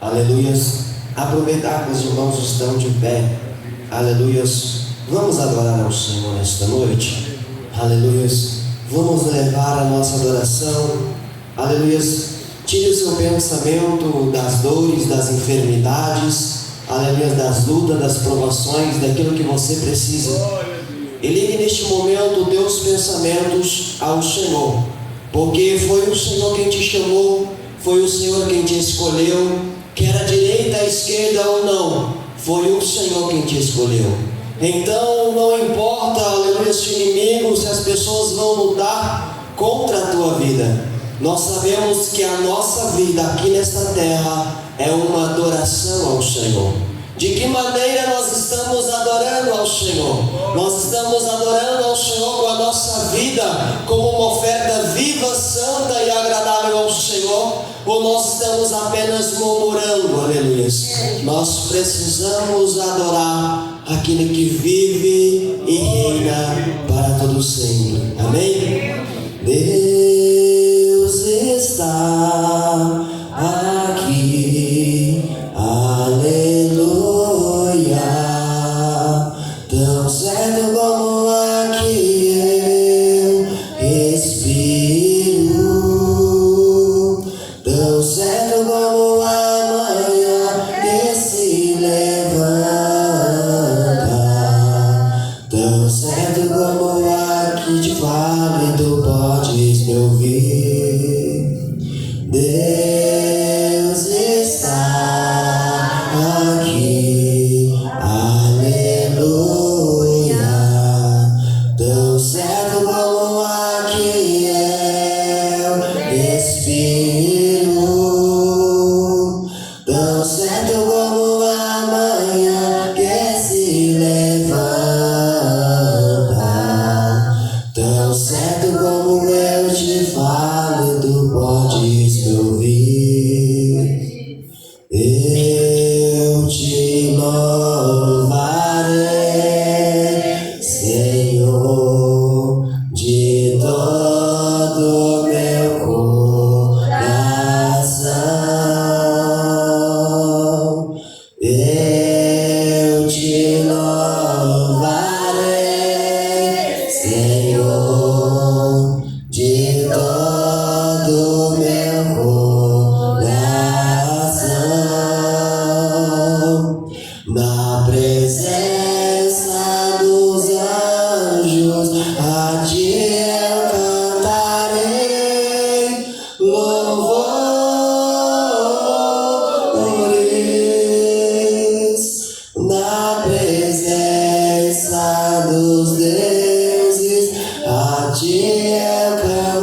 Aleluias. Aproveitar que os irmãos estão de pé. Aleluias. Vamos adorar ao Senhor nesta noite. Aleluias. Vamos levar a nossa adoração. Aleluias. Tire o seu pensamento das dores, das enfermidades. Aleluia, das lutas, das provações, daquilo que você precisa. E ligue neste momento teus pensamentos ao Senhor, porque foi o Senhor quem te chamou, foi o Senhor quem te escolheu, quer à direita, à esquerda ou não, foi o Senhor quem te escolheu. Então não importa, aleluia, se o inimigo, se as pessoas vão lutar contra a tua vida, nós sabemos que a nossa vida aqui nesta terra é uma adoração ao Senhor. De que maneira nós estamos adorando ao Senhor? Nós estamos adorando ao Senhor com a nossa vida como uma oferta viva, santa e agradável ao Senhor? Ou nós estamos apenas murmurando, aleluia? Nós precisamos adorar aquele que vive e reina para todo sempre. Amém? Deus está aqui, aleluia, tão certo como aqui eu respiro, tão certo como a manhã que se levanta, tão certo como aqui te falo e tu podes me ouvir. Deus está aqui, aleluia, tão certo como aqui eu respiro, tão certo como a manhã que se levanta, tão certo como eu te falo e tu podes me ouvir. Eu te louvarei, Senhor, de todo meu coração. Eu te louvarei, Senhor, de todo meu coração. Na presença dos anjos, a ti eu cantarei louvores. Na presença dos deuses, a ti eu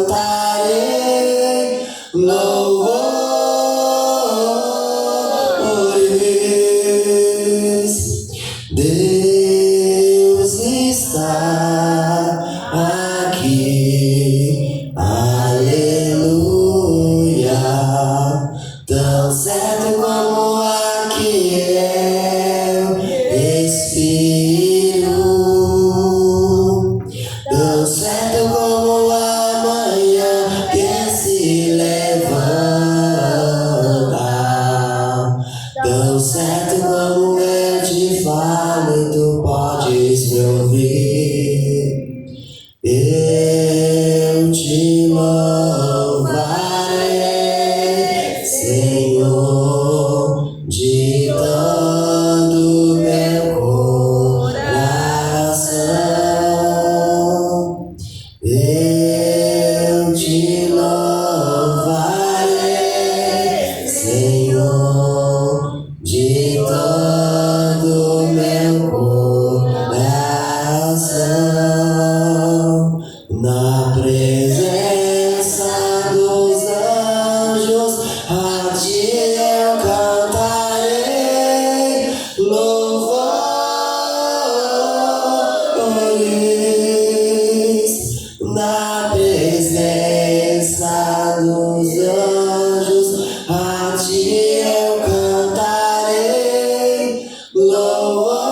cantarei louvores. Deus está aqui, aleluia, tão certo como aqui eu respiro, tão certo como a manhã que se levanta, tão certo como eu te falo e tu podes me ouvir. Eu te louvarei, Senhor, de todo meu coração. Eu te louvarei, Senhor, de todo meu coração. Na presença dos anjos, a ti eu cantarei louvores. Na presença dos anjos, a ti eu cantarei louvores.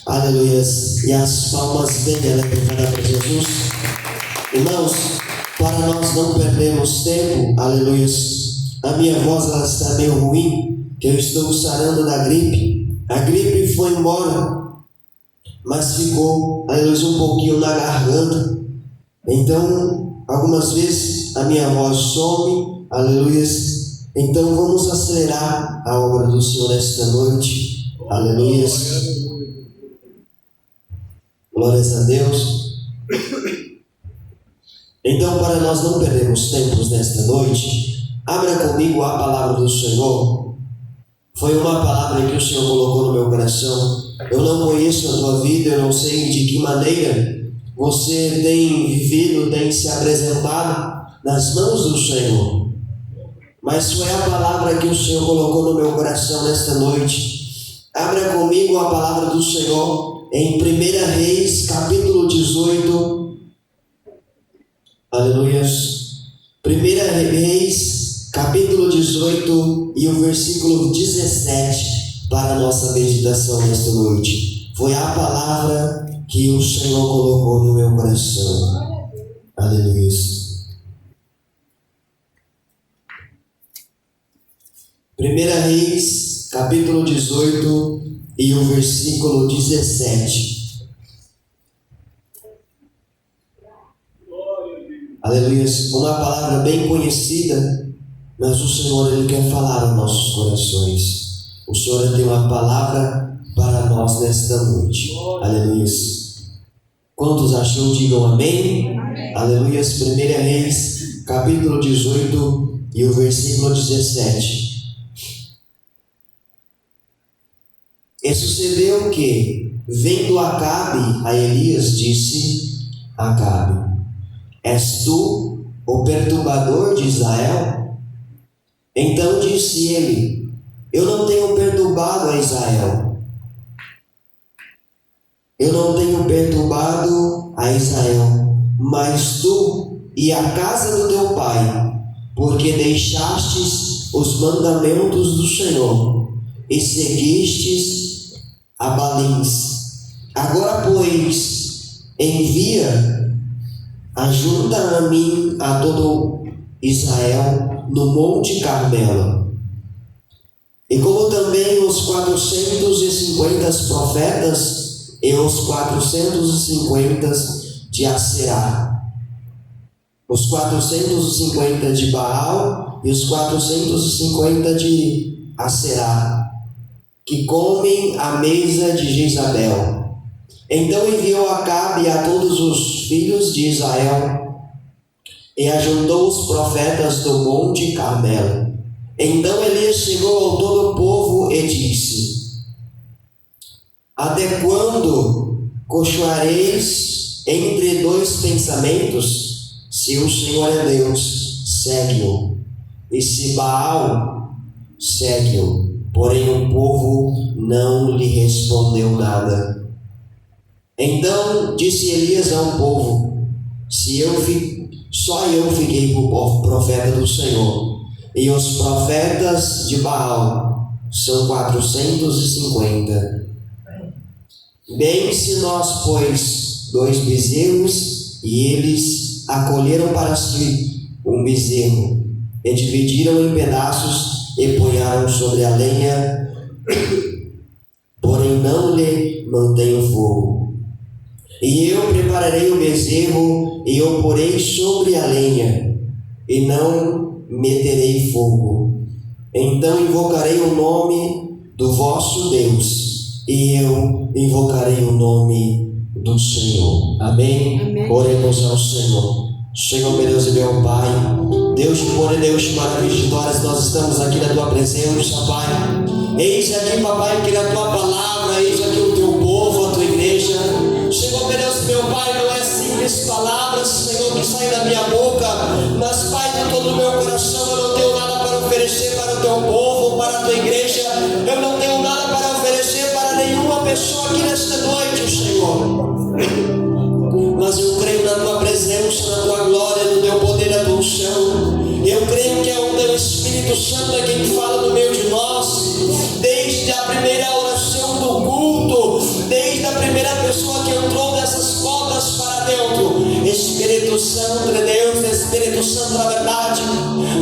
Aleluias. E as palmas bem alegres para Jesus. Irmãos, para nós nós não perdemos tempo, aleluia. A minha voz ela está meio ruim, que eu estou sarando da gripe. A gripe foi embora, mas ficou, aleluia, um pouquinho na garganta. Então, algumas vezes a minha voz some, aleluia. Então vamos acelerar a obra do Senhor nesta noite, aleluia. Glórias a Deus. Então, para nós não perdermos tempo nesta noite, abra comigo a palavra do Senhor. Foi uma palavra que o Senhor colocou no meu coração. Eu não conheço a tua vida, eu não sei de que maneira você tem vivido, tem se apresentado nas mãos do Senhor. Mas foi a palavra que o Senhor colocou no meu coração nesta noite. Abra comigo a palavra do Senhor em 1 Reis, capítulo 18. Aleluia. 1 Reis, capítulo 18 e o versículo 17 para a nossa meditação nesta noite. Foi a palavra que o Senhor colocou no meu coração. Aleluia. 1 Reis, capítulo 18 e o versículo 17. Aleluia. Uma palavra bem conhecida, mas o Senhor Ele quer falar aos nossos corações. O Senhor tem uma palavra para nós nesta noite. Aleluia. Quantos achou, digam amém. Aleluia. 1 Reis, capítulo 18 e o versículo 17. E sucedeu que, vendo Acabe a Elias, disse: Acabe, és tu o perturbador de Israel? Então disse ele: eu não tenho perturbado a Israel. Eu não tenho perturbado a Israel, mas tu e a casa do teu pai, porque deixastes os mandamentos do Senhor e seguistes a Balins. Agora, pois, envia, ajunta a mim a todo Israel no Monte Carmelo. E como também os 450 profetas e os 450 de Aserá, os 450 de Baal e os 450 de Aserá, que comem à mesa de Jezabel. Então enviou Acabe a todos os filhos de Israel e ajuntou os profetas do Monte Carmelo. Então Elias chegou ao todo o povo e disse: até quando cochoareis entre dois pensamentos? Se o Senhor é Deus, segue-o, e se Baal, segue-o. Porém o povo não lhe respondeu nada. Então disse Elias ao povo: só eu fiquei por profeta do Senhor, e os profetas de Baal são 450. Bem, se nós, pois, 2 bezerros, e eles acolheram para si um bezerro, e dividiram em pedaços, e punharam sobre a lenha, porém não lhe mantém o fogo. E eu prepararei o bezerro, e o porei sobre a lenha, e não meterei fogo. Então invocarei o nome do vosso Deus, e eu invocarei o nome do Senhor. Amém? Amém. Oremos ao Senhor. Senhor, meu Deus e meu Pai, Deus de poder, Deus de maravilhas e glórias, nós estamos aqui na Tua presença, Pai. Eis aqui, Papai, que na Tua palavra, eis aqui o Teu povo, a Tua igreja. Senhor, meu Deus e meu Pai, não é simples palavras, Senhor, que saem da minha boca, mas, Pai, de todo o meu coração, eu não tenho nada para oferecer para o Teu povo, para a Tua igreja. Eu não tenho nada para oferecer para nenhuma pessoa aqui nesta noite, Senhor. Mas eu creio na Tua presença, na Tua glória, no Teu poder, na Tua unção. Eu creio que é o Teu Espírito Santo é quem fala no meio de nós, desde a primeira oração do culto, desde a primeira pessoa que entrou dessas portas para dentro. Espírito Santo de Deus, Espírito Santo, na verdade,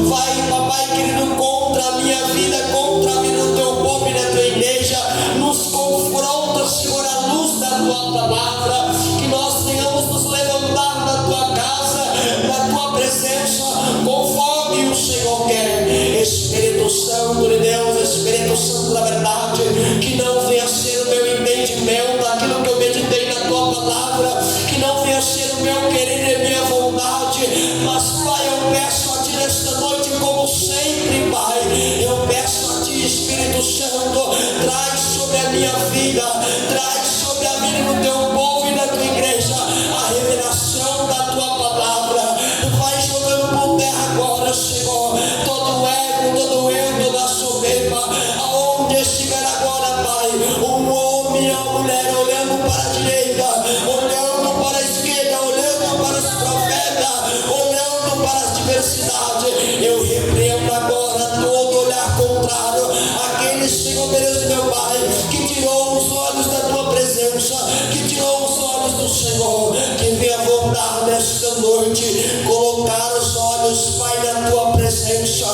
vai, papai querido, contra a minha vida, contra a vida do teu povo e da tua igreja, nos confronta, Senhor, à luz da tua palavra, que nós tenhamos nos levantar na tua casa, na tua presença, conforme o Senhor quer. Espírito Santo de Deus, Espírito Santo da verdade, que não venha ser o meu entendimento daquilo que eu meditei na tua palavra, que não venha ser o meu querer e minha vontade, mas Pai, eu peço a ti nesta noite, como sempre, Pai, eu peço a ti, Espírito Santo, traz sobre a minha vida, traz sobre a vida do teu povo e da tua igreja a revelação da tua palavra. Vai jogando por terra agora, Senhor, todo ego, todo eu, toda soberba, aonde estiver agora, Pai, um homem e uma mulher olhando para a direita, olhando para a esquerda, olhando para os profetas, olhando para as diversidades, eu repreendo agora todo olhar contrário, aquele, Senhor Deus, meu Pai, que tirou os olhos da tua presença, que tirou os olhos do Senhor, que venha voltar nesta noite, colocar os olhos, Pai, na tua presença,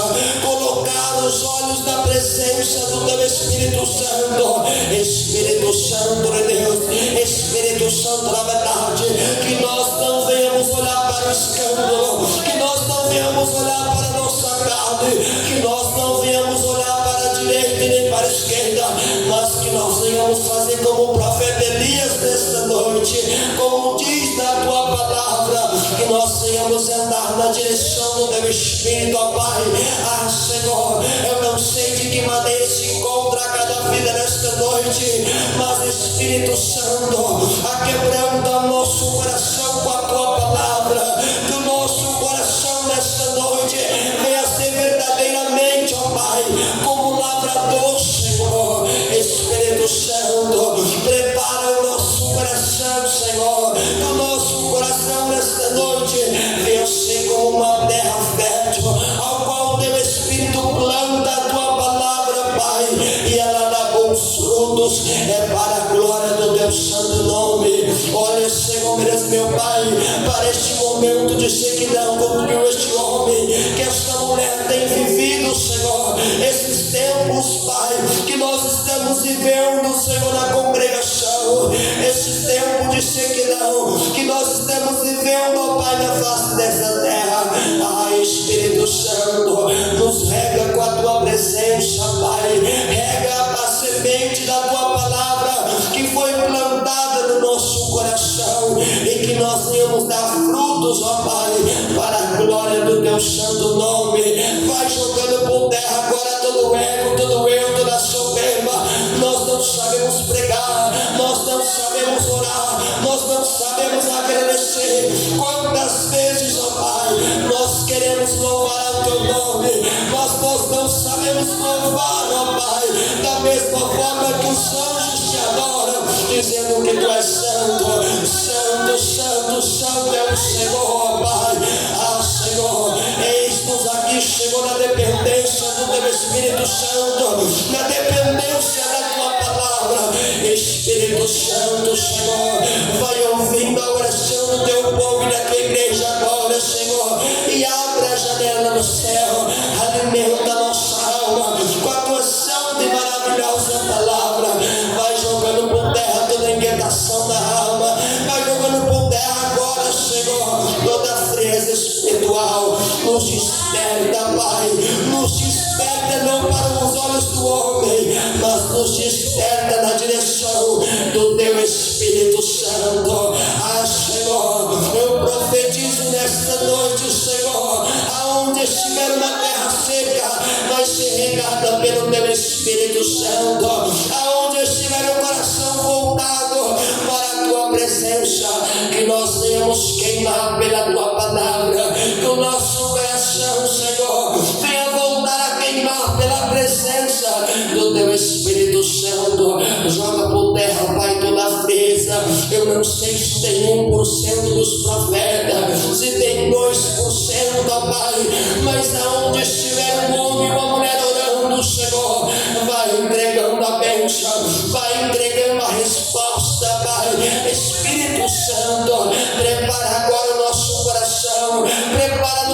colocar os olhos na presença do teu Espírito Santo, Espírito Santo de Deus, Espírito Santo da verdade, que nós não venhamos olhar para o escândalo, que nós não venhamos olhar para a nossa carne, que nós não venhamos olhar para a direita e nem para a esquerda, mas que nós venhamos fazer como o profeta Elias nesta noite, como diz na tua palavra, que nós venhamos andar na direção do teu Espírito, ó Pai. Ah, Senhor, eu não sei de que maneira se encontra cada vida nesta noite, mas Espírito Santo, aquebranta o nosso coração com a tua palavra, que o nosso coração nesta noite venha ser verdadeiramente, ó Pai, como lavrador, Senhor. Espírito Santo, prepara o nosso coração, Senhor, que o nosso coração nesta noite venha ser como uma terra fértil, ao qual o teu Espírito planta a tua palavra, Pai, e ela dá bons frutos, é para a glória do teu santo nome. Olha, Senhor, meu Pai, para este momento de sequidão, como que este homem, que esta mulher tem vivido, Senhor, esses tempos, Pai, que nós estamos vivendo, Senhor, na congregação, esse tempo de sequidão que nós estamos vivendo, ó Pai, na face dessa terra. Ah, Espírito Santo, nos rega com a tua presença, Pai, rega a semente da tua palavra que foi plantada no nosso coração, e que nós venhamos dar frutos, ó Pai, para a glória do teu santo nome. Vai jogando por terra agora todo ego, todo eu, toda soberba. Nós não sabemos pregar, nós não sabemos orar, nós não sabemos agradecer. Quantas vezes, ó Pai, nós queremos louvar o teu nome, mas nós não sabemos louvar, ó Pai, da mesma forma que os anjos te adoram, dizendo que tu és santo, santo, santo, santo é o Senhor, ó Pai. Ah, Senhor, eis-nos aqui, chegou na dependência do teu Espírito Santo, na dependência da tua palavra. Espírito Santo, Senhor, vai ouvindo a oração do teu povo e da tua igreja agora, Senhor, e abre a janela do céu, alimenta a nossa alma com a tua santa e maravilhosa palavra. Vai jogando por terra toda a inquietação da alma, vai jogando por terra agora, Senhor, toda a frieza espiritual. Nos desperta, Pai, nos desperta não para os olhos do homem, mas nos desperta na direção do teu Espírito Santo. Ah, Senhor, eu profetizo nesta noite, Senhor, aonde estiver uma terra seca, vai ser regada pelo teu Espírito Santo. Aonde estiver o coração voltado para a tua presença, que nós venhamos queimar pela tua palavra, que o nosso coração, Senhor, venha voltar a queimar pela presença do teu Espírito Santo. Joga por terra, Pai, toda a frieza. Eu não sei se tem 1% dos profetas, se tem 2%, ó Pai, mas aonde estiver um homem e uma mulher orando, Senhor, vai entregando a bênção, vai entregando a resposta, Pai. Espírito Santo, prepara agora o nosso coração, prepara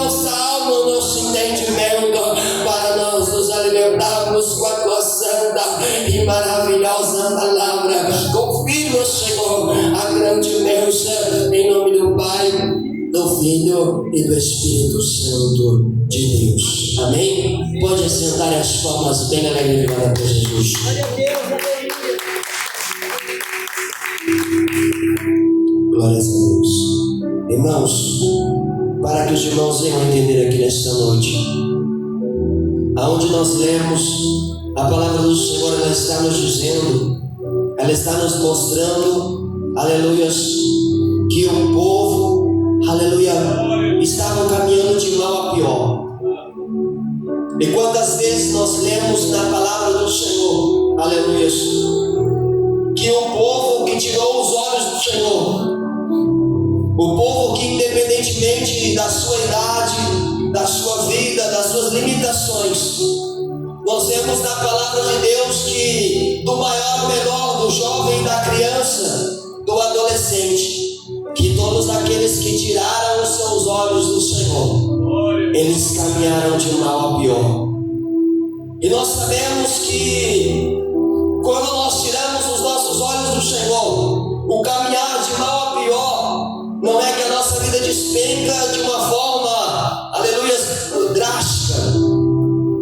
Filho e do Espírito Santo de Deus. Amém? Pode assentar as palmas bem alegre para Jesus. Glórias a Deus. Irmãos, para que os irmãos venham entender aqui nesta noite, aonde nós lemos a palavra do Senhor, ela está nos dizendo, ela está nos mostrando, aleluias, que o povo, aleluia, estava caminhando de mal a pior. E quantas vezes nós lemos na palavra do Senhor, aleluias, que o povo que tirou os olhos do Senhor, o povo que independentemente da sua idade, da sua vida, das suas limitações, nós vemos na palavra de Deus que do maior ao menor, do jovem, da criança, do adolescente, que todos aqueles que tiraram os seus olhos do Senhor, eles caminharam de mal a pior. E nós sabemos que quando nós tiramos os nossos olhos do Senhor, o caminhar de mal a pior não é que a nossa vida despenca de uma forma, aleluia, drástica,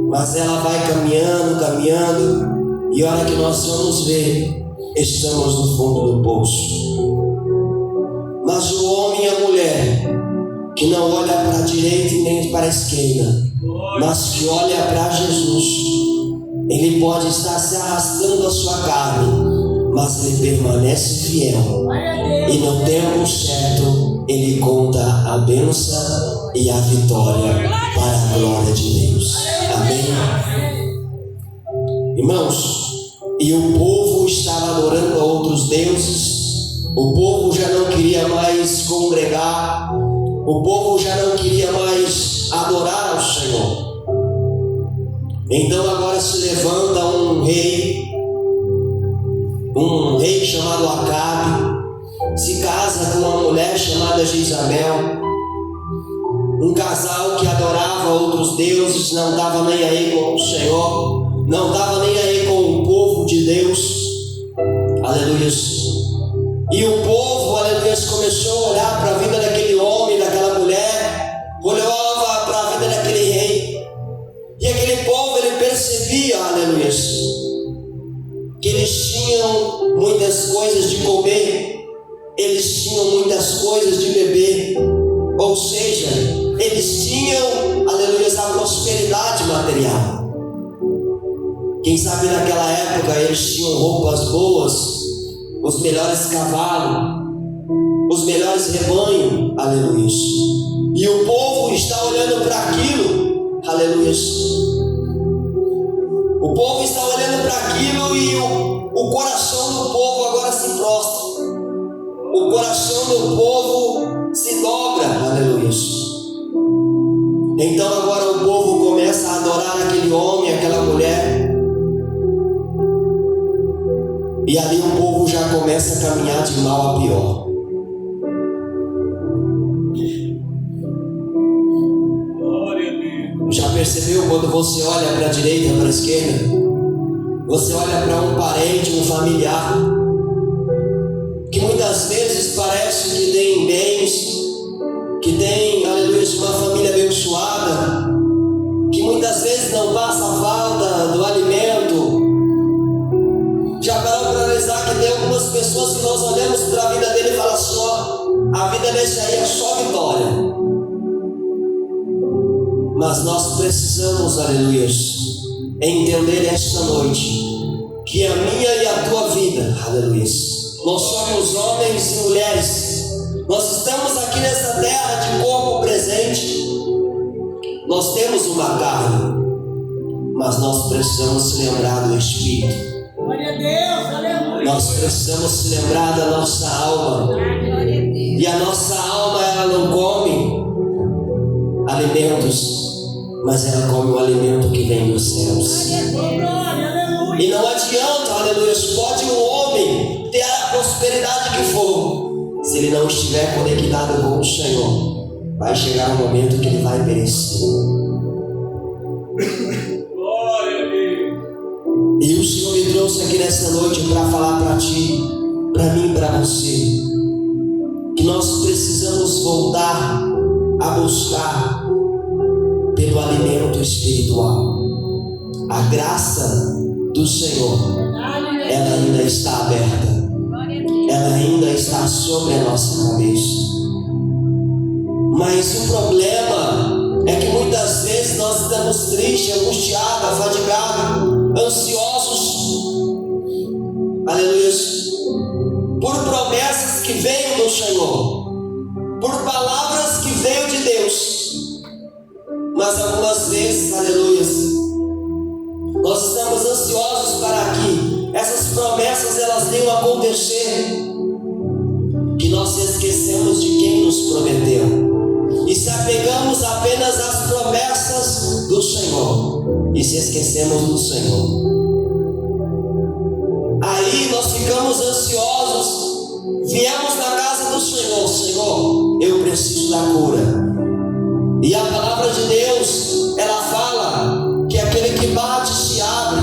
mas ela vai caminhando, e a hora que nós vamos ver, estamos no fundo do poço. Mas o homem e a mulher que não olha para a direita e nem para a esquerda, mas que olha para Jesus, ele pode estar se arrastando a sua carne, mas ele permanece fiel, e no tempo certo ele conta a bênção e a vitória para a glória de Deus. Amém? Irmãos, e o povo estava adorando a outros deuses, o povo já não queria mais congregar, o povo já não queria mais adorar ao Senhor. Então agora se levanta um rei chamado Acabe, se casa com uma mulher chamada Jezabel, um casal que adorava outros deuses, não estava nem aí com o Senhor, não estava nem aí com o povo de Deus, aleluia. E o povo, aleluia, começou a olhar para a vida daquele homem, daquela mulher, olhava para a vida daquele rei, e aquele povo, ele percebia, aleluia, que eles tinham muitas coisas de comer, eles tinham muitas coisas de beber, ou seja, eles tinham, aleluia, a prosperidade material. Quem sabe naquela época eles tinham roupas boas, os melhores cavalos, os melhores rebanhos, aleluia. E o povo está olhando para aquilo, aleluia. O povo está olhando para aquilo e o coração do povo agora se prostra. O coração do povo se dobra, aleluia. Então agora o povo começa a adorar aquele homem, aquela mulher. E ali o povo já começa a caminhar de mal a pior. Já percebeu quando você olha para a direita, para a esquerda? Você olha para um parente, um familiar, que muitas vezes parece que tem bens, que tem, aleluia, uma família abençoada, que muitas vezes não passa falta do alimento. Já parou para analisar que tem algumas pessoas que nós olhamos para a vida dele e falamos assim, ó, a vida desse aí é só vitória. Mas nós precisamos, aleluia, entender esta noite que a minha e a tua vida, aleluia, nós somos homens e mulheres, nós estamos aqui nessa terra de corpo presente, nós temos uma carne, mas nós precisamos se lembrar do Espírito. Glória a Deus, aleluia. Nós precisamos se lembrar da nossa alma. E a nossa alma, ela não come alimentos, mas ela come o alimento que vem dos céus. E não adianta, aleluia, pode um homem ter a prosperidade que for, se ele não estiver conectado com o Senhor, vai chegar um momento que ele vai perecer. E o Senhor me trouxe aqui nessa noite para falar para ti, para mim e para você, que nós precisamos voltar a buscar pelo alimento espiritual. A graça do Senhor, ela ainda está aberta, ela ainda está sobre a nossa cabeça. Mas o problema é que muitas vezes nós estamos tristes, angustiados, afadigados, ansiosos, aleluia, por promessas que veio do Senhor, por palavras que veio de Deus. Mas algumas vezes, aleluia, nós estamos ansiosos para que essas promessas elas venham a acontecer, que nós esquecemos de quem nos prometeu e se apegamos apenas às promessas do Senhor e se esquecemos do Senhor. Aí nós ficamos ansiosos, viemos na casa do Senhor: Senhor, eu preciso da cura. E a palavra de Deus, ela fala que aquele que bate se abre,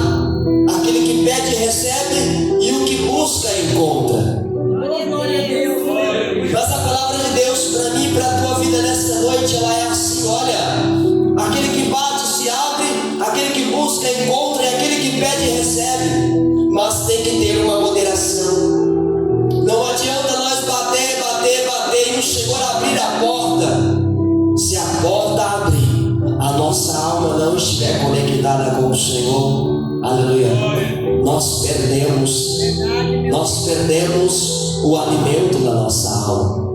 aquele que pede recebe, e o que busca encontra. Mas a palavra de Deus para mim e para a tua vida nessa noite, ela é assim: olha, aquele que bate se abre, aquele que busca encontra, e aquele que pede recebe. Mas tem que ter uma moderação. Não adianta nós bater e o Senhor abrir a porta. Se a porta abrir, a nossa alma não estiver conectada com o Senhor, aleluia, nós perdemos o alimento da nossa alma.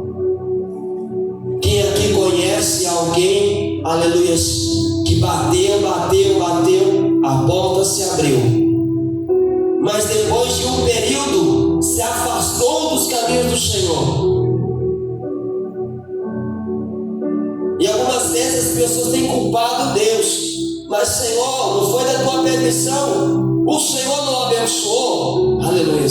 Quem aqui conhece alguém, aleluia, que bateu, a porta se abriu, mas depois de um período se afastou dos caminhos do Senhor? E algumas vezes as pessoas têm culpado Deus. Mas Senhor, não foi da tua permissão, o Senhor não abençoou, aleluia.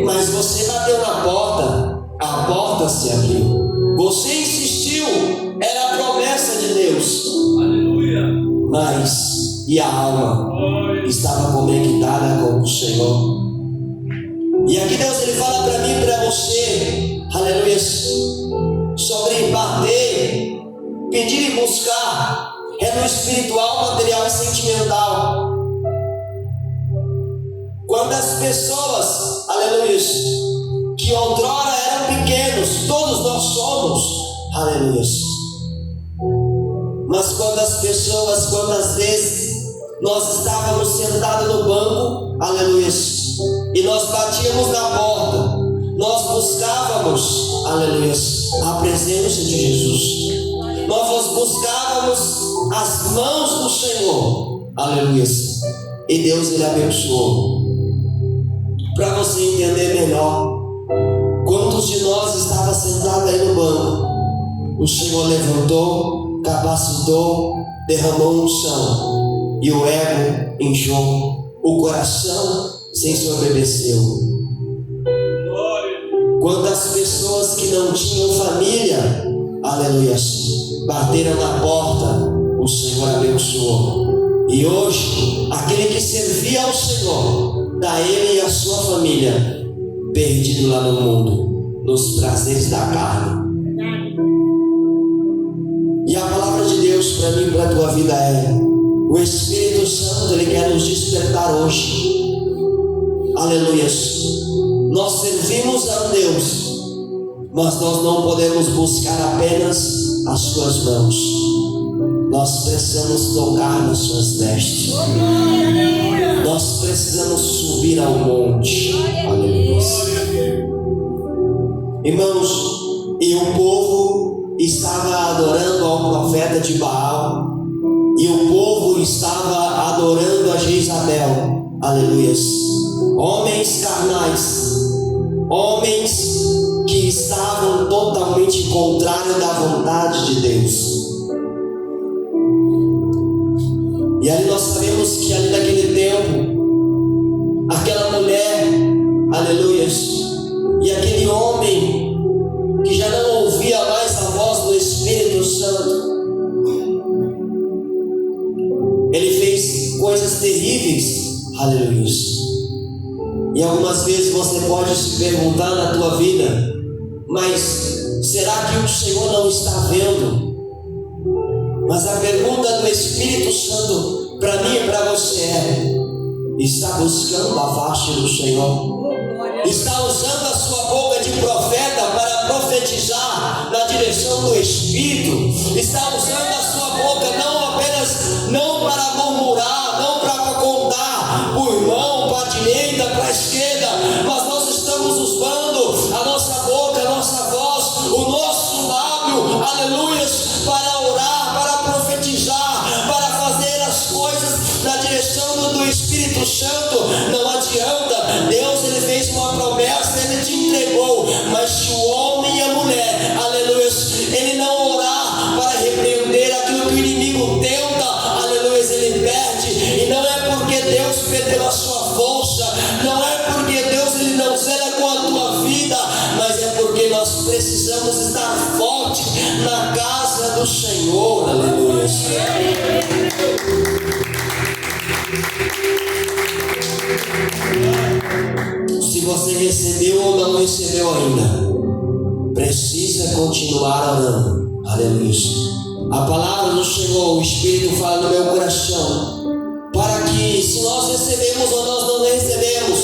Mas você bateu na porta, a porta se abriu. Você insistiu, era a promessa de Deus, aleluia. Mas e a alma estava conectada com o Senhor. E aqui Deus ele fala para mim e para você, aleluia, sobre bater, pedir e buscar. É no espiritual, material e sentimental. Quantas pessoas, aleluia, que outrora eram pequenos, todos nós somos, aleluia. Mas quantas vezes nós estávamos sentados no banco, aleluia, e nós batíamos na porta, nós buscávamos, aleluia, a presença de Jesus. Nós buscávamos as mãos do Senhor, aleluia, e Deus ele abençoou. Para você entender melhor, quantos de nós estavam sentados aí no banco, o Senhor levantou, capacitou, derramou unção, e o ego inchou, o coração se ensoberbeceu. Quantas pessoas que não tinham família, aleluia, bateram na porta, o Senhor abençoou. E hoje, aquele que servia ao Senhor, está ele e a sua família perdido lá no mundo, nos prazeres da carne. E a palavra de Deus para mim e para a tua vida é: o Espírito Santo ele quer nos despertar hoje, aleluia. Nós servimos a Deus, mas nós não podemos buscar apenas as suas mãos. Nós precisamos tocar nas suas vestes. Nós precisamos subir ao monte. Aleluia. Irmãos, e o povo estava adorando ao profeta de Baal, e o povo estava adorando a Jezabel. Aleluia. Homens carnais, homens que estavam totalmente contrários da vontade de Deus. E ali nós sabemos que ali naquele tempo, aquela mulher, aleluia, e aquele homem que já não ouvia mais a voz do Espírito Santo, ele fez coisas terríveis, aleluia. E algumas vezes você pode se perguntar na tua vida: mas será que o Senhor não está vendo? Mas a pergunta do Espírito Santo para mim e para você é: está buscando a face do Senhor? Está usando a sua boca de profeta para profetizar na direção do Espírito? Está usando a sua boca não para murmurar, não para contar o irmão, para a direita, para a esquerda, mas nós estamos usando a nossa boca, a nossa voz, o nosso lábio, aleluias, para orar, para profetizar, para fazer as coisas na direção do Espírito Santo. Não adianta, Deus ele fez uma promessa, ele te entregou, mas se o homem e a mulher, aleluias, ele não orar para repreender aquilo que o inimigo tenta, aleluias, ele perde. E não é porque Deus perdeu a sua força, não é porque Deus ele não zela com a tua vida, mas é porque nós precisamos estar forte na casa do Senhor, aleluias. Se você recebeu ou não recebeu ainda, precisa continuar orando, aleluia. A palavra do Senhor, o Espírito fala no meu coração, para que se nós recebemos ou nós não recebemos,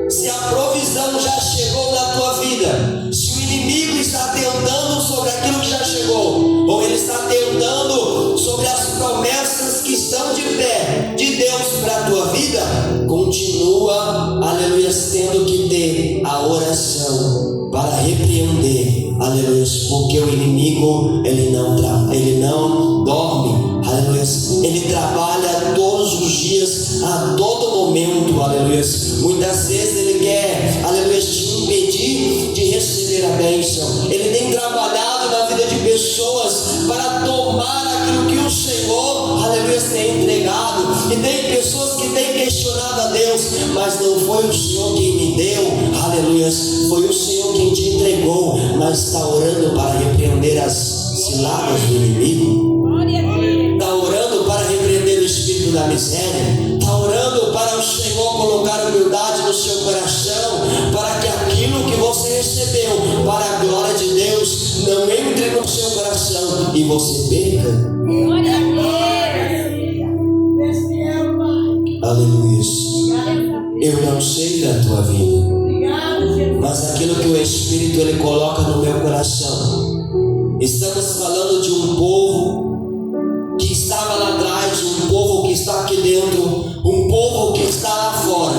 se a provisão já chegou na tua vida, se o inimigo está tentando sobre aquilo que já chegou, ou ele está tentando sobre as promessas que estão de pé de Deus para a tua vida, continua, aleluia, tendo que ter a oração para repreender, aleluia, porque o inimigo ele não dorme, aleluia, ele trabalha todos os dias, a todo momento, aleluia. Muitas vezes ele quer, aleluia, te impedir de receber a bênção. Ele tem trabalhado na vida de pessoas para tomar aquilo que o Senhor, aleluia, tem entregado. E tem pessoas que têm questionado a Deus, mas não foi o Senhor quem me deu, aleluia, foi o Senhor quem te entregou, mas está orando para repreender as ciladas do inimigo. Está orando para repreender o espírito da miséria. Está orando para o Senhor colocar humildade no seu coração, para que aquilo que você recebeu para a glória de Deus não entre no seu coração e você perca. Aleluia. Eu não sei da tua vida, mas aquilo que o Espírito ele coloca no meu coração. Estamos falando de um povo que estava lá atrás, um povo que está aqui dentro, um povo que está lá fora.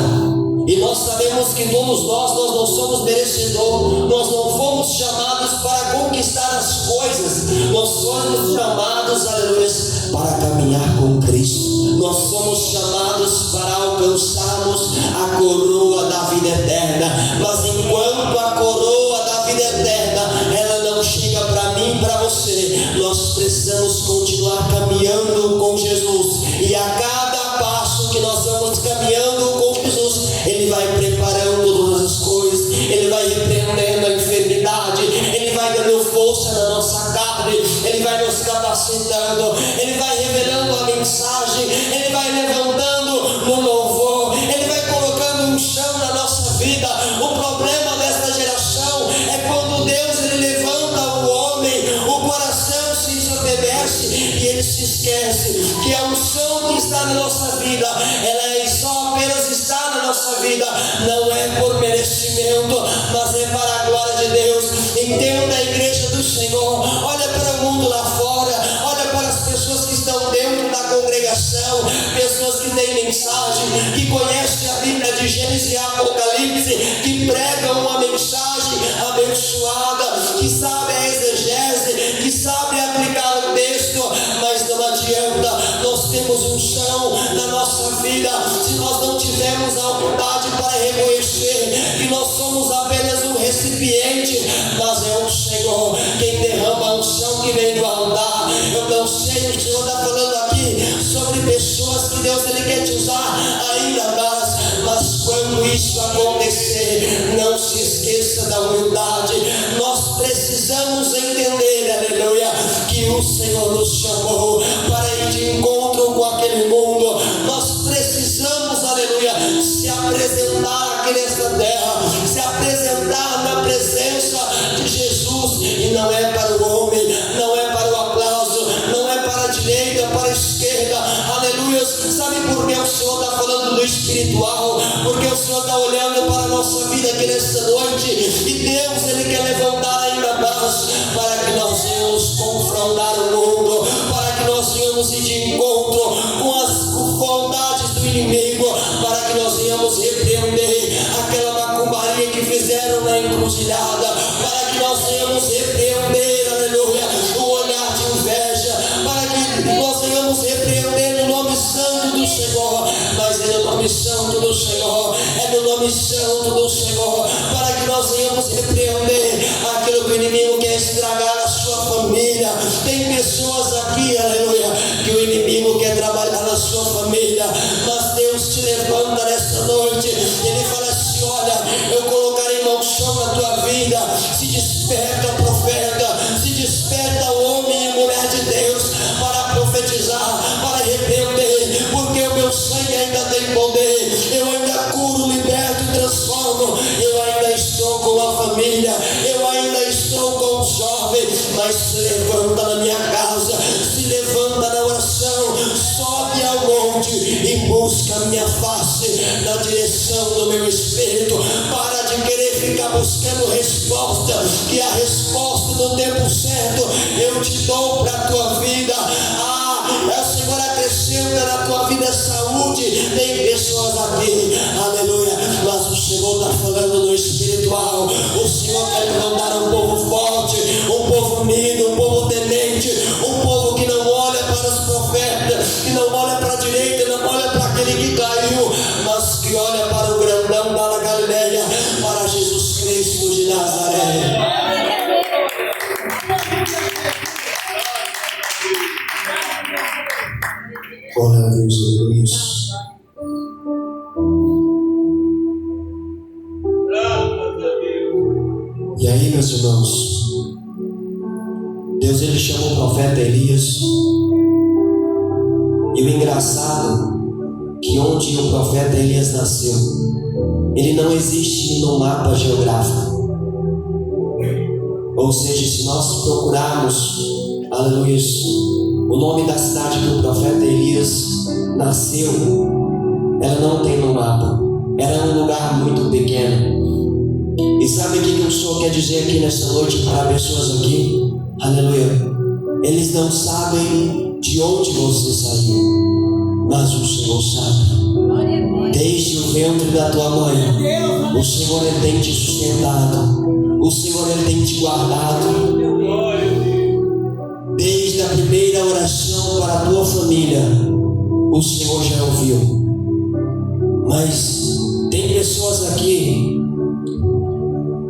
E nós sabemos que todos nós não somos merecedores, nós não fomos chamados para conquistar as coisas, nós somos chamados, aleluia, para caminhar com Cristo. Nós somos chamados para alcançarmos a coroa da vida eterna. Mas enquanto a coroa da vida eterna ela não chega para mim e para você, nós precisamos continuar caminhando com Jesus. E a cada passo que nós vamos caminhando com Jesus, Ele vai preparando todas as coisas, Ele vai repreendendo a enfermidade, Ele vai dando força na nossa carne, Ele vai nos capacitando, Ele vai revelando a mensagem, Ele vai levantando no louvor, Ele vai colocando um chão na nossa vida. O problema desta geração é quando Deus ele levanta o homem, o coração se desobedece e ele se esquece que a unção que está na nossa vida, ela só apenas está na nossa vida, não é por merecimento, mas é para a glória de Deus. Entenda a igreja do Senhor, olha para o mundo lá fora, olha para as pessoas que estão dentro da congregação, pessoas que têm mensagem, que conhecem a Bíblia de Gênesis e Apocalipse, que pregam uma mensagem abençoada, que sabe a exegese, que sabe aplicar o texto, mas não adianta. Nós temos um chão na nossa vida se nós não tivermos a humildade para reconhecer que nós somos apenas um recipiente, mas é o Senhor quem derrama a unção que vem do altar. Eu não sei, o Senhor está falando aqui sobre pessoas que Deus ele quer te usar ainda mais, mas quando isso acontecer, não se esqueça da humildade. Nós precisamos entender, aleluia, que o Senhor nos chamou para ir de encontro com aquele mundo. Nós precisamos, aleluia, se apresentar aqui nesta terra, se apresentar na presença de Jesus, e não é para o homem, não é para o aplauso, não é para direita, para a esquerda, aleluia. Sabe por que o Senhor está falando do espiritual? Porque o Senhor está olhando para a nossa vida aqui nesta noite, e Deus, Ele quer levantar ainda mais, para que nós venhamos confrontar o mundo, para que nós venhamos ir de encontro com as vontades do inimigo, para que nós venhamos repreender aquela macumbaria que fizeram na encruzilhada, para que nós venhamos repreender, aleluia, o olhar de inveja, para que nós venhamos repreender no nome santo do Senhor. Mas é no nome santo do Senhor, é no nome santo do Senhor, para que nós venhamos repreender aquilo que o inimigo quer estragar a sua família. Tem pessoas aqui, aleluia, que o inimigo quer trabalhar na sua família, mas Deus te levanta nesta noite. Ele fala assim: olha, eu colocarei maldição na tua vida. Se desperta, profeta, se desperta, homem e mulher de Deus, para profetizar, para repreender, porque o meu sangue ainda tem poder. Eu ainda curo, liberto e transformo. Eu ainda estou com a família, eu ainda estou com o jovem. Mas se levanta na minha casa, se levanta na oração, sobe ao monte e busca a minha face na direção do meu espírito. Para de querer ficar buscando resposta, que a resposta no tempo certo eu te dou para a tua vida. O Senhor acrescenta na tua vida saúde. Tem pessoas aqui, aleluia, mas o Senhor está falando no espiritual. O Senhor quer levantar um povo forte, um povo unido, um povo temente, um povo que não olha para os profetas, que não olha para a direita, não olha para aquele que caiu, mas que olha para o grandão da Galileia, para Jesus Cristo de Nazaré. Glória a Deus, aleluia. E aí, meus irmãos, Deus, Ele chamou o profeta Elias. E o engraçado, que onde o profeta Elias nasceu, ele não existe no mapa geográfico. Ou seja, se nós procurarmos, aleluia, o nome da cidade que o profeta Elias nasceu, ela não tem no mapa. Era um lugar muito pequeno. E sabe o que o Senhor quer dizer aqui nesta noite para pessoas aqui? Aleluia. Eles não sabem de onde você saiu, mas o Senhor sabe. Desde o ventre da tua mãe, o Senhor, Ele tem te sustentado. O Senhor, Ele tem te guardado. Desde a primeira oração para a tua família, o Senhor já ouviu. Mas tem pessoas aqui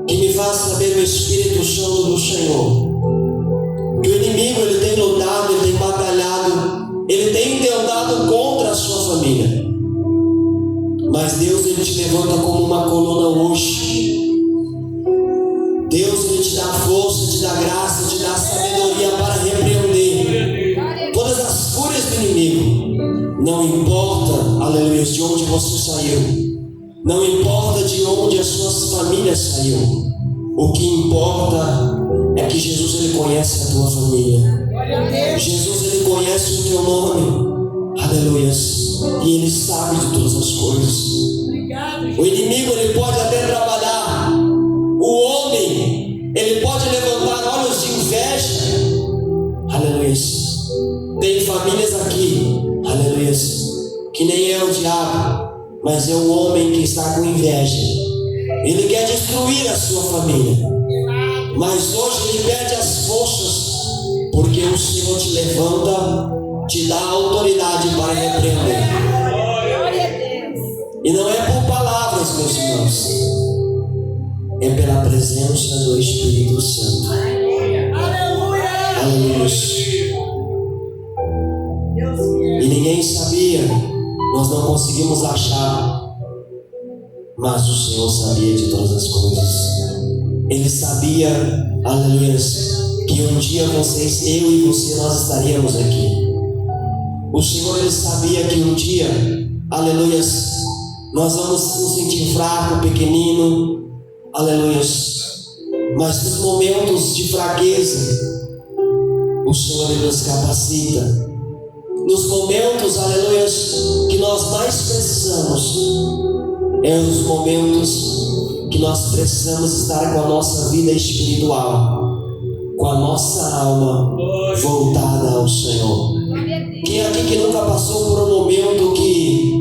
que me fazem saber o Espírito Santo do Senhor, que o inimigo, ele tem lutado, ele tem batalhado, ele tem tentado contra a sua família. Mas Deus, Ele te levanta como uma coluna hoje. Deus, Ele te dá força, te dá graça, te dá sabedoria para repreender todas as fúrias do inimigo. Não importa, aleluia, de onde você saiu, não importa de onde as suas famílias saíram. O que importa é que Jesus, Ele conhece a tua família. Jesus, Ele conhece o teu nome. Aleluia. E Ele sabe de todas as coisas. O inimigo, ele pode até trabalhar. O homem, ele pode levantar olhos de inveja. Aleluia. Tem famílias aqui, aleluia, que nem é o diabo, mas é o homem que está com inveja. Ele quer destruir a sua família. Mas hoje ele perde as forças, porque o Senhor te levanta, te dá autoridade para repreender. E não é por palavras, meus irmãos, é pela presença do Espírito Santo. Aleluia. E ninguém sabia, nós não conseguimos achar, mas o Senhor sabia de todas as coisas. Ele sabia, aleluia, que um dia vocês, eu e você, nós estaríamos aqui. O Senhor, Ele sabia que um dia, aleluia, nós vamos nos sentir fraco, pequenino, aleluia, mas nos momentos de fraqueza, o Senhor, Ele nos capacita, nos momentos, aleluias, que nós mais precisamos, é os momentos que nós precisamos estar com a nossa vida espiritual, com a nossa alma voltada ao Senhor. Quem aqui que nunca passou por um momento que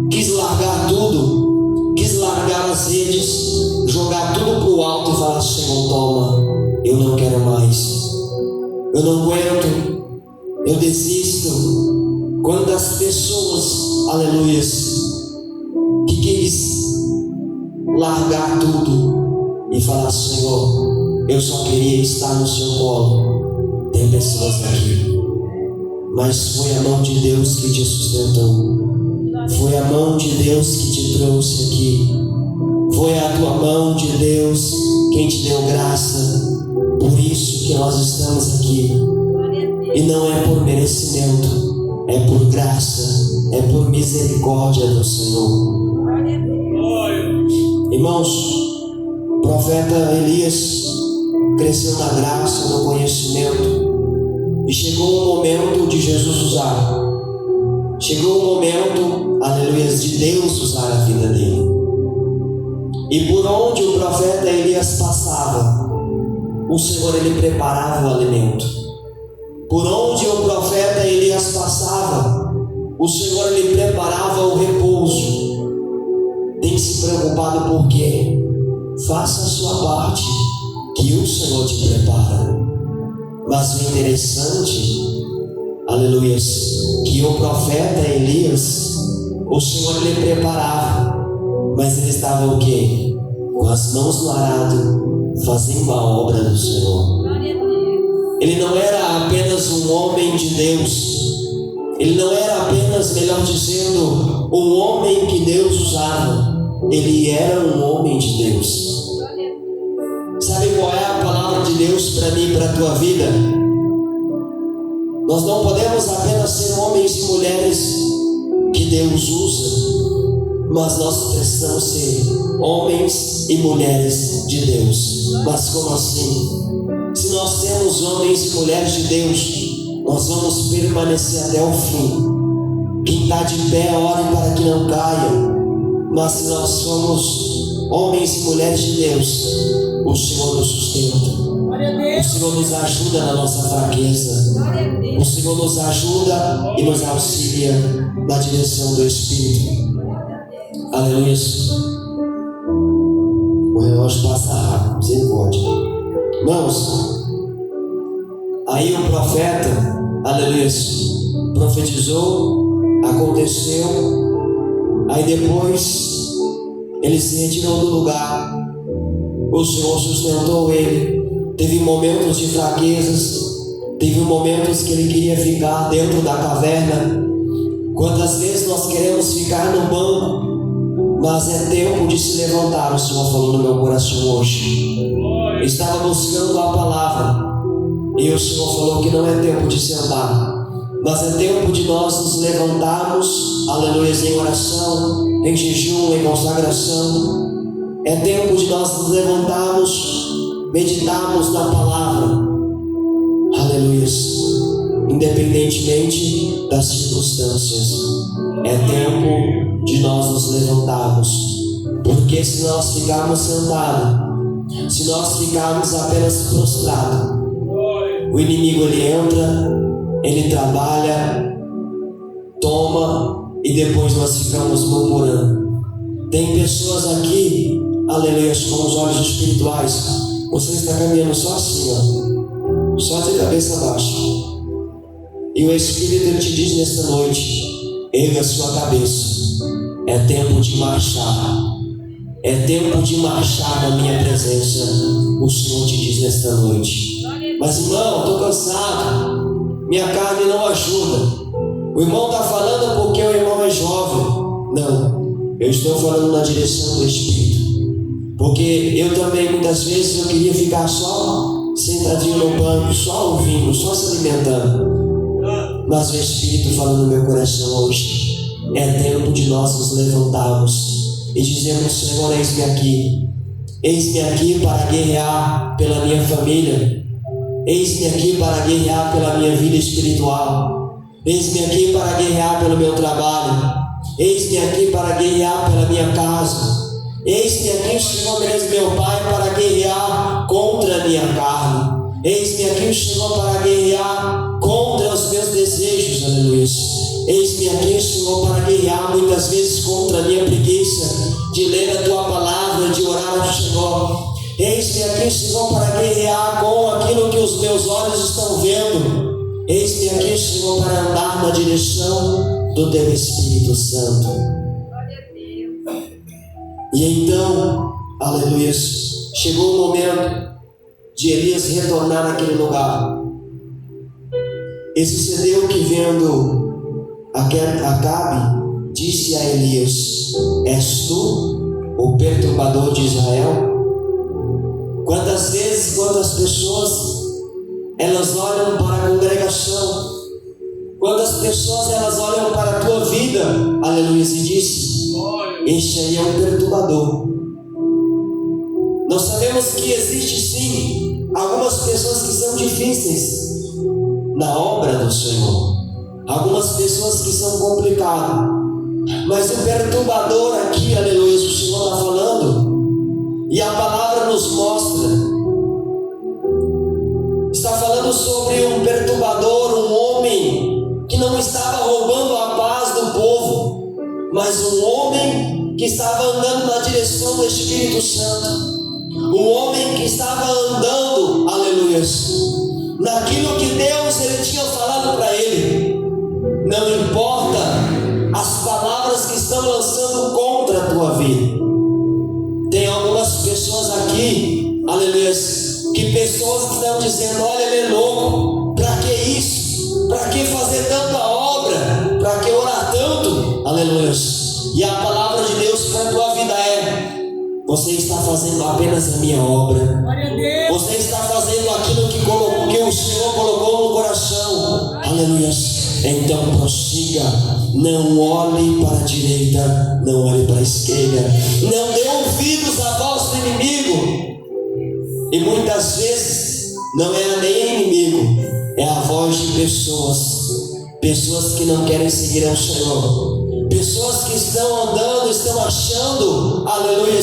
quis largar tudo, quis largar as redes, jogar tudo pro alto e falar: Senhor, toma, eu não quero mais, eu não aguento, eu desisto. Quantas pessoas, aleluias, que quis largar tudo e falar: Senhor, eu só queria estar no seu colo. Tem pessoas aqui, mas foi a mão de Deus que te sustentou, foi a mão de Deus que te trouxe aqui, foi a tua mão de Deus quem te deu graça. Por isso que nós estamos aqui, e não é por merecimento, é por graça, é por misericórdia do Senhor. Irmãos, o profeta Elias cresceu na graça, no conhecimento, e chegou o momento de Jesus usar. Chegou o momento, aleluia, de Deus usar a vida dele. E por onde o profeta Elias passava, o Senhor, ele preparava o alimento. Por onde o profeta Elias passava, o Senhor, ele preparava o repouso. Tem se preocupado por quê? Faça a sua parte, que o Senhor te prepara. Mas o interessante, aleluia, que o profeta Elias, o Senhor lhe preparava, mas ele estava o quê? Com as mãos no arado, fazendo a obra do Senhor. Ele não era apenas um homem de Deus, ele não era apenas, melhor dizendo, um homem que Deus usava, ele era um homem de Deus. Sabe qual é a palavra de Deus para mim e para a tua vida? Nós não podemos apenas ser homens e mulheres que Deus usa, mas nós precisamos ser homens e mulheres de Deus. Mas como assim? Se nós temos homens e mulheres de Deus, nós vamos permanecer até o fim. Quem está de pé, ore para que não caia. Mas se nós somos homens e mulheres de Deus, o Senhor nos sustenta, o Senhor nos ajuda na nossa fraqueza, o Senhor nos ajuda e nos auxilia na direção do Espírito. Aleluia. O relógio passa rápido, misericórdia. Irmãos, aí o profeta, aleluia, profetizou, aconteceu. Aí depois ele se retirou do lugar, o Senhor sustentou ele. Teve momentos de fraquezas, teve momentos que ele queria ficar dentro da caverna. Quantas vezes nós queremos ficar no banco, mas é tempo de se levantar. O Senhor falou no meu coração hoje. Eu estava buscando a palavra e o Senhor falou que não é tempo de sentar, mas é tempo de nós nos levantarmos, aleluia, em oração, em jejum, em consagração. É tempo de nós nos levantarmos, meditarmos na palavra, aleluia, independentemente das circunstâncias. É tempo de nós nos levantarmos, porque se nós ficarmos sentados, se nós ficarmos apenas prostrados, o inimigo ele entra, ele trabalha, toma e depois nós ficamos murmurando. Tem pessoas aqui, aleluia, com os olhos espirituais, você está caminhando só assim, ó, só de cabeça baixa, e o Espírito ele te diz nesta noite: erga a sua cabeça, é tempo de marchar, é tempo de marchar na minha presença. O Senhor te diz nesta noite. Mas irmão, estou cansado, minha carne não ajuda. O irmão está falando porque o irmão é jovem. Não, eu estou falando na direção do Espírito, porque eu também muitas vezes eu queria ficar só sentadinho no banco, só ouvindo, só se alimentando. Mas o Espírito falando no meu coração hoje: é tempo de nós nos levantarmos e dizermos: Senhor, eis-me aqui para guerrear pela minha família, eis-me aqui para guerrear pela minha vida espiritual, Eis-me aqui para guerrear pelo meu trabalho. Eis-me aqui para guerrear pela minha casa. Eis-me aqui, Senhor, meu Pai, para guerrear contra a minha carne. Eis-me aqui, Senhor, para guerrear contra os meus desejos, aleluia. Eis-me aqui, Senhor, para guerrear muitas vezes contra a minha preguiça de ler a Tua palavra, de orar ao Senhor. Eis-me aqui, Senhor, para guerrear com aquilo que os meus olhos estão vendo. Eis-me aqui, Senhor, para andar na direção do Teu Espírito Santo. E então, aleluia, chegou o momento de Elias retornar naquele lugar. E sucedeu que, vendo Acabe, disse a Elias: és tu o perturbador de Israel? Quantas vezes, quantas pessoas elas olham para a congregação, quantas pessoas elas olham para a tua vida, aleluia, e dizem: este aí é um perturbador. Nós sabemos que existe sim algumas pessoas que são difíceis na obra do Senhor, algumas pessoas que são complicadas, mas o perturbador aqui, aleluia, o Senhor está falando, e a palavra nos mostra, está falando sobre um perturbador, um homem que não estava roubando a paz do povo, mas um homem que estava andando na direção do Espírito Santo, um homem que estava andando, aleluia, naquilo que Deus ele tinha falado para ele. Não importa as palavras que estão lançando contra a tua vida. Tem algumas pessoas aqui, aleluia, que pessoas que estão dizendo: olha, ele é louco, para que isso? Para que fazer tanta obra? Para que orar tanto? Aleluia. E a palavra de Deus para a tua vida é: você está fazendo apenas a minha obra. Você está fazendo aquilo que o Senhor colocou no coração. Aleluia. Então prossiga. Não olhe para a direita, não olhe para a esquerda. Não dê ouvidos à voz do inimigo. E muitas vezes não é nem inimigo, é a voz de pessoas que não querem seguir ao Senhor, pessoas que estão andando, estão achando, aleluia,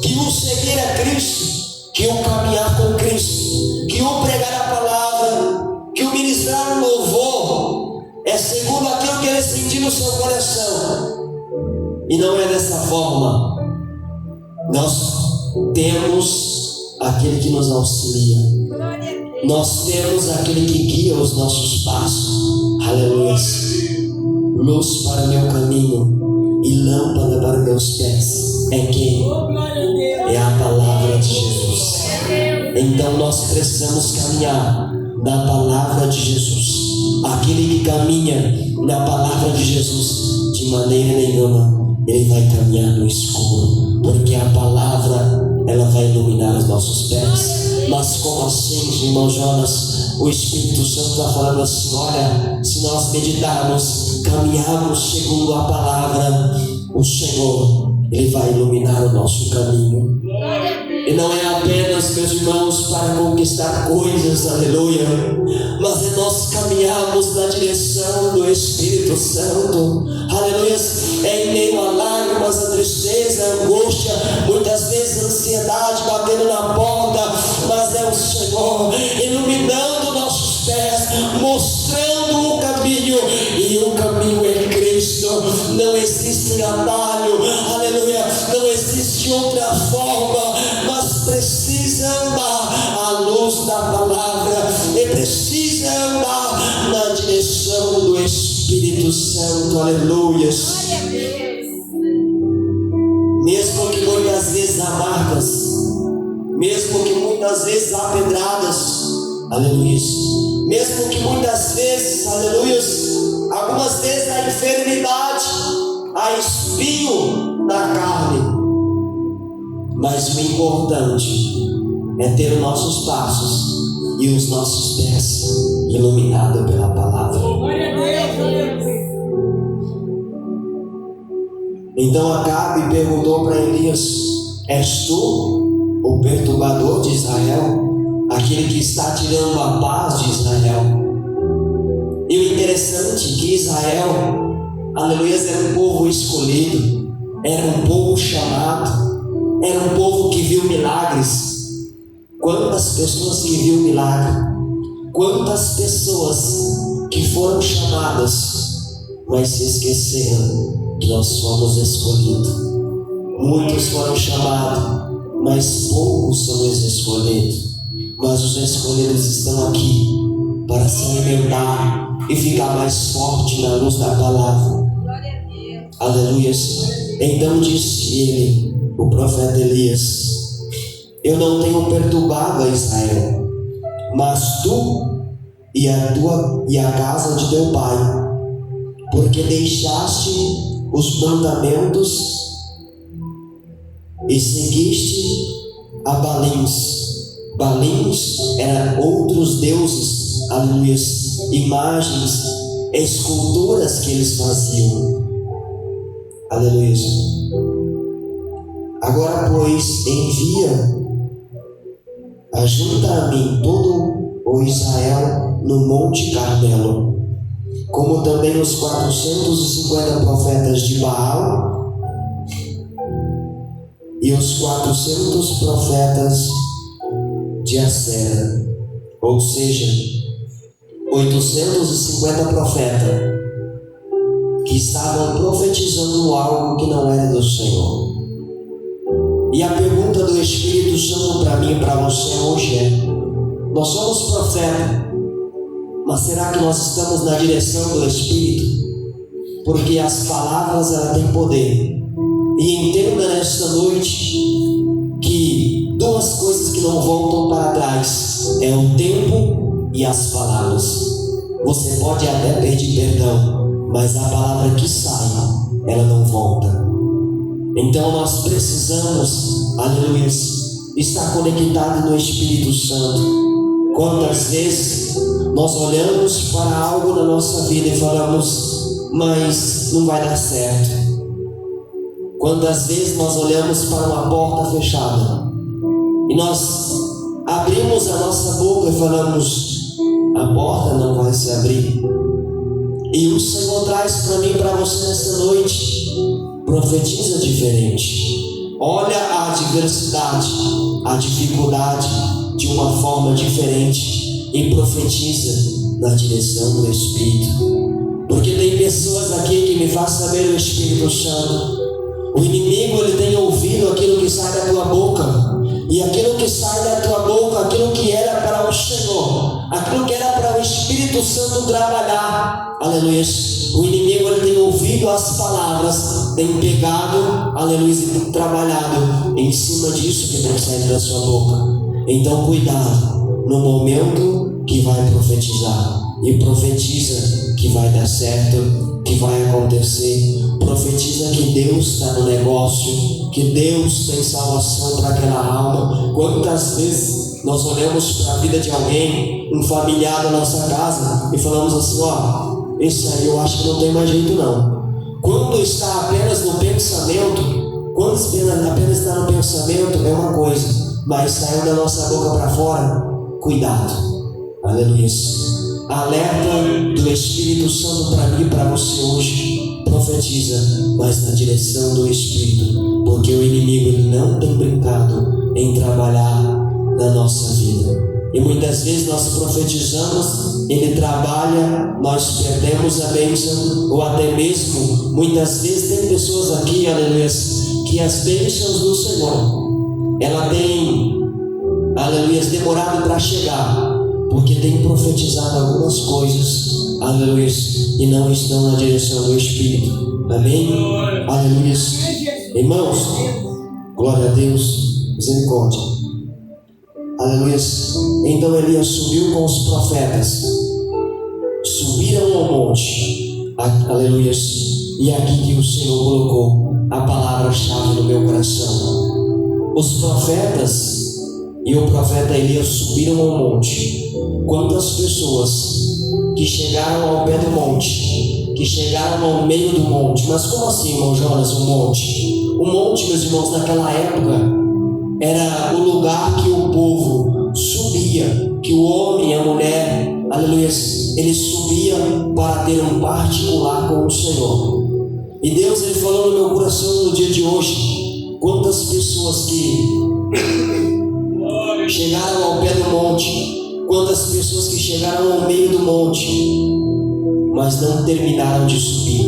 que o seguir é Cristo, que o caminhar com Cristo, que o pregar a palavra, que o ministrar o louvor é segundo aquilo que ele sentiu no seu coração. E não é dessa forma. Nós temos aquele que nos auxilia, nós temos aquele que guia os nossos passos. Aleluia. Luz para o meu caminho e lâmpada para os meus pés é quem? É a palavra de Jesus. Então nós precisamos caminhar na palavra de Jesus. Aquele que caminha na palavra de Jesus, de maneira nenhuma ele vai caminhar no escuro, porque a palavra ela vai iluminar os nossos pés. Mas como assim, irmão Jonas? O Espírito Santo está falando assim: olha, se nós meditarmos, caminharmos segundo a palavra, o Senhor ele vai iluminar o nosso caminho. E não é apenas, meus irmãos, para conquistar coisas, aleluia, mas é nós caminharmos na direção do Espírito Santo, aleluia. É em meio a lágrimas, a tristeza, a angústia, muitas vezes a ansiedade batendo na porta, mas é o Senhor iluminando nossos pés, mostrando o caminho, e o caminho é Cristo. Não existe atalho, aleluia, não existe outra forma, mas precisa andar à luz da palavra, e precisa andar na direção do Espírito Santo, aleluia. Mesmo que muitas vezes há marcas, mesmo que muitas vezes há pedradas, aleluia, mesmo que muitas vezes, aleluia, algumas vezes há enfermidade, há espinho na carne, mas o importante é ter os nossos passos e os nossos pés iluminados pela palavra. Então Acabe perguntou para Elias: és tu o perturbador de Israel, aquele que está tirando a paz de Israel? E o interessante é que Israel, aleluia, era um povo escolhido, era um povo chamado, era um povo que viu milagres. Quantas pessoas que viu milagre, quantas pessoas que foram chamadas, mas se esqueceram que nós fomos escolhidos. Muitos foram chamados, mas poucos são os escolhidos. Mas os escolhidos estão aqui para se alimentar e ficar mais forte na luz da palavra. Aleluia. Então disse ele, o profeta Elias: eu não tenho perturbado a Israel, mas tu e a casa de teu pai, porque deixaste os mandamentos e seguiste a Balins. Balins eram outros deuses, aleluia, imagens, esculturas que eles faziam, aleluia. Agora, pois, envia, ajunta a mim todo o Israel no Monte Carmelo, como também os 450 profetas de Baal e os 400 profetas de Acera, ou seja, 850 profetas que estavam profetizando algo que não era do Senhor. E a pergunta do Espírito Santo para mim e para você hoje é: nós somos profetas, mas será que nós estamos na direção do Espírito? Porque as palavras, elas têm poder. E entenda nesta noite que duas coisas que não voltam para trás é o tempo e as palavras. Você pode até pedir perdão, mas a palavra que sai, ela não volta. Então nós precisamos, aleluia, estar conectado no Espírito Santo. Quantas vezes nós olhamos para algo na nossa vida e falamos: mas não vai dar certo. Quantas vezes nós olhamos para uma porta fechada e nós abrimos a nossa boca e falamos: a porta não vai se abrir. E o Senhor traz para mim e para você nesta noite: profetiza diferente. Olha a adversidade, a dificuldade de uma forma diferente e profetiza na direção do Espírito. Porque tem pessoas aqui que me fazem saber o Espírito Santo. O inimigo, ele tem ouvido aquilo que sai da tua boca, e aquilo que sai da tua boca, aquilo que era para o Senhor, aquilo que era para o Espírito Santo trabalhar, aleluia. O inimigo, ele tem ouvido as palavras, tem pegado, aleluia, e trabalhado em cima disso que tem saído da sua boca. Então cuidado no momento que vai profetizar, e profetiza que vai dar certo, que vai acontecer. Profetiza que Deus está no negócio, que Deus tem salvação para aquela alma. Quantas vezes nós olhamos para a vida de alguém, um familiar da nossa casa, e falamos assim: ó, esse aí eu acho que não tem mais jeito não. Quando está apenas no pensamento, quando apenas está no pensamento é uma coisa, mas saiu da nossa boca para fora, cuidado, aleluia. Alerta do Espírito Santo para mim e para você hoje: profetiza, mas na direção do Espírito, porque o inimigo, ele não tem brincado em trabalhar na nossa vida. E muitas vezes nós profetizamos, ele trabalha, nós perdemos a bênção, ou até mesmo, muitas vezes tem pessoas aqui, aleluia, que as bênçãos do Senhor, ela tem, aleluia, demorado para chegar, porque tem profetizado algumas coisas, aleluia, e não estão na direção do Espírito. Amém? Aleluia. Irmãos, glória a Deus, misericórdia. Aleluia. Então Elias subiu com os profetas, subiram ao monte, aleluia. E aqui que o Senhor colocou a palavra-chave no meu coração. Os profetas e o profeta Elias subiram ao monte. Quantas pessoas que chegaram ao pé do monte, que chegaram ao meio do monte? Mas como assim, irmão Jonas, o monte? O monte, meus irmãos, naquela época era o lugar que o povo subia, que o homem e a mulher, aleluia, ele subia para ter um particular com o Senhor. E Deus, ele falou no meu coração no dia de hoje, quantas pessoas que chegaram ao pé do monte, quantas pessoas que chegaram ao meio do monte, mas não terminaram de subir.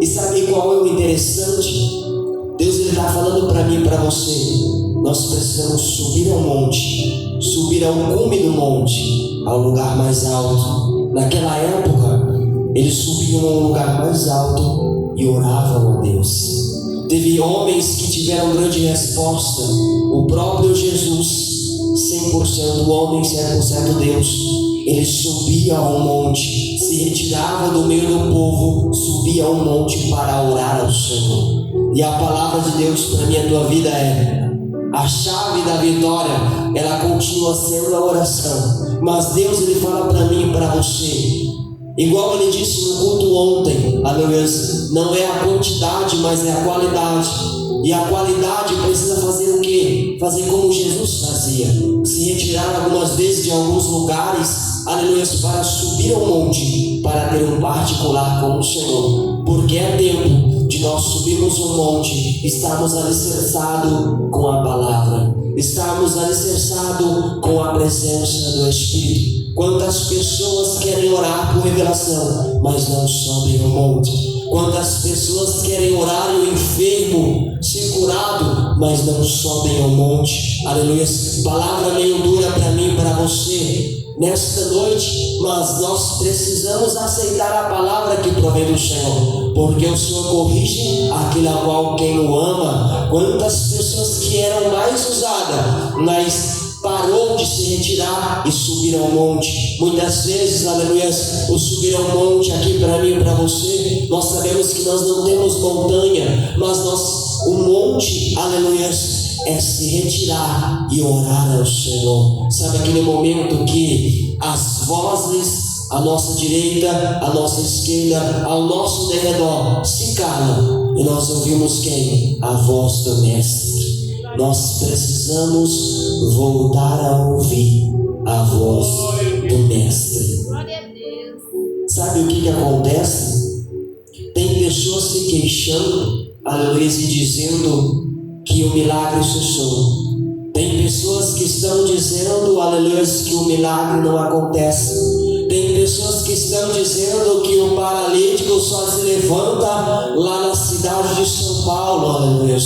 E sabe qual é o interessante? Deus está falando para mim e para você, nós precisamos subir ao monte, subir ao cume do monte, ao lugar mais alto. Naquela época, eles subiam a um lugar mais alto e oravam a Deus. Teve homens que tiveram grande resposta. O próprio Jesus, 100% homem, 100% Deus, ele subia ao monte, se retirava do meio do povo, subia ao monte para orar ao Senhor. E a palavra de Deus para mim e a tua vida é: a chave da vitória, ela continua sendo a oração. Mas Deus, ele fala para mim e para você, igual ele disse no culto ontem, aleluia, não é a quantidade, mas é a qualidade. E a qualidade precisa fazer o quê? Fazer como Jesus fazia, se retirar algumas vezes de alguns lugares, aleluia, para subir ao monte, para ter um particular com o Senhor. Porque é tempo de nós subirmos o monte, estarmos alicerçados com a palavra, estarmos alicerçados com a presença do Espírito. Quantas pessoas querem orar por revelação, mas não sobem ao monte. Quantas pessoas querem orar e o enfermo ser curado, mas não sobem ao monte. Aleluia. Palavra meio dura para mim e para você nesta noite, mas nós precisamos aceitar a palavra que provém do Senhor, porque o Senhor corrige aquele a qual quem o ama. Quantas pessoas que eram mais usadas, mas parou de se retirar e subir ao monte. Muitas vezes, aleluia, o subir ao monte aqui para mim e para você, nós sabemos que nós não temos montanha, mas o monte, aleluia, é se retirar e orar ao Senhor. Sabe aquele momento que as vozes à nossa direita, à nossa esquerda, ao nosso derredor se calam e nós ouvimos quem? A voz do Mestre. Nós precisamos voltar a ouvir a voz do Mestre. Sabe o que acontece? Tem pessoas se queixando, aleluia, e dizendo que o milagre cessou. Tem pessoas que estão dizendo, aleluia, que o milagre não acontece. Tem pessoas que estão dizendo que o paralítico só se levanta lá na cidade de São Paulo, aleluia.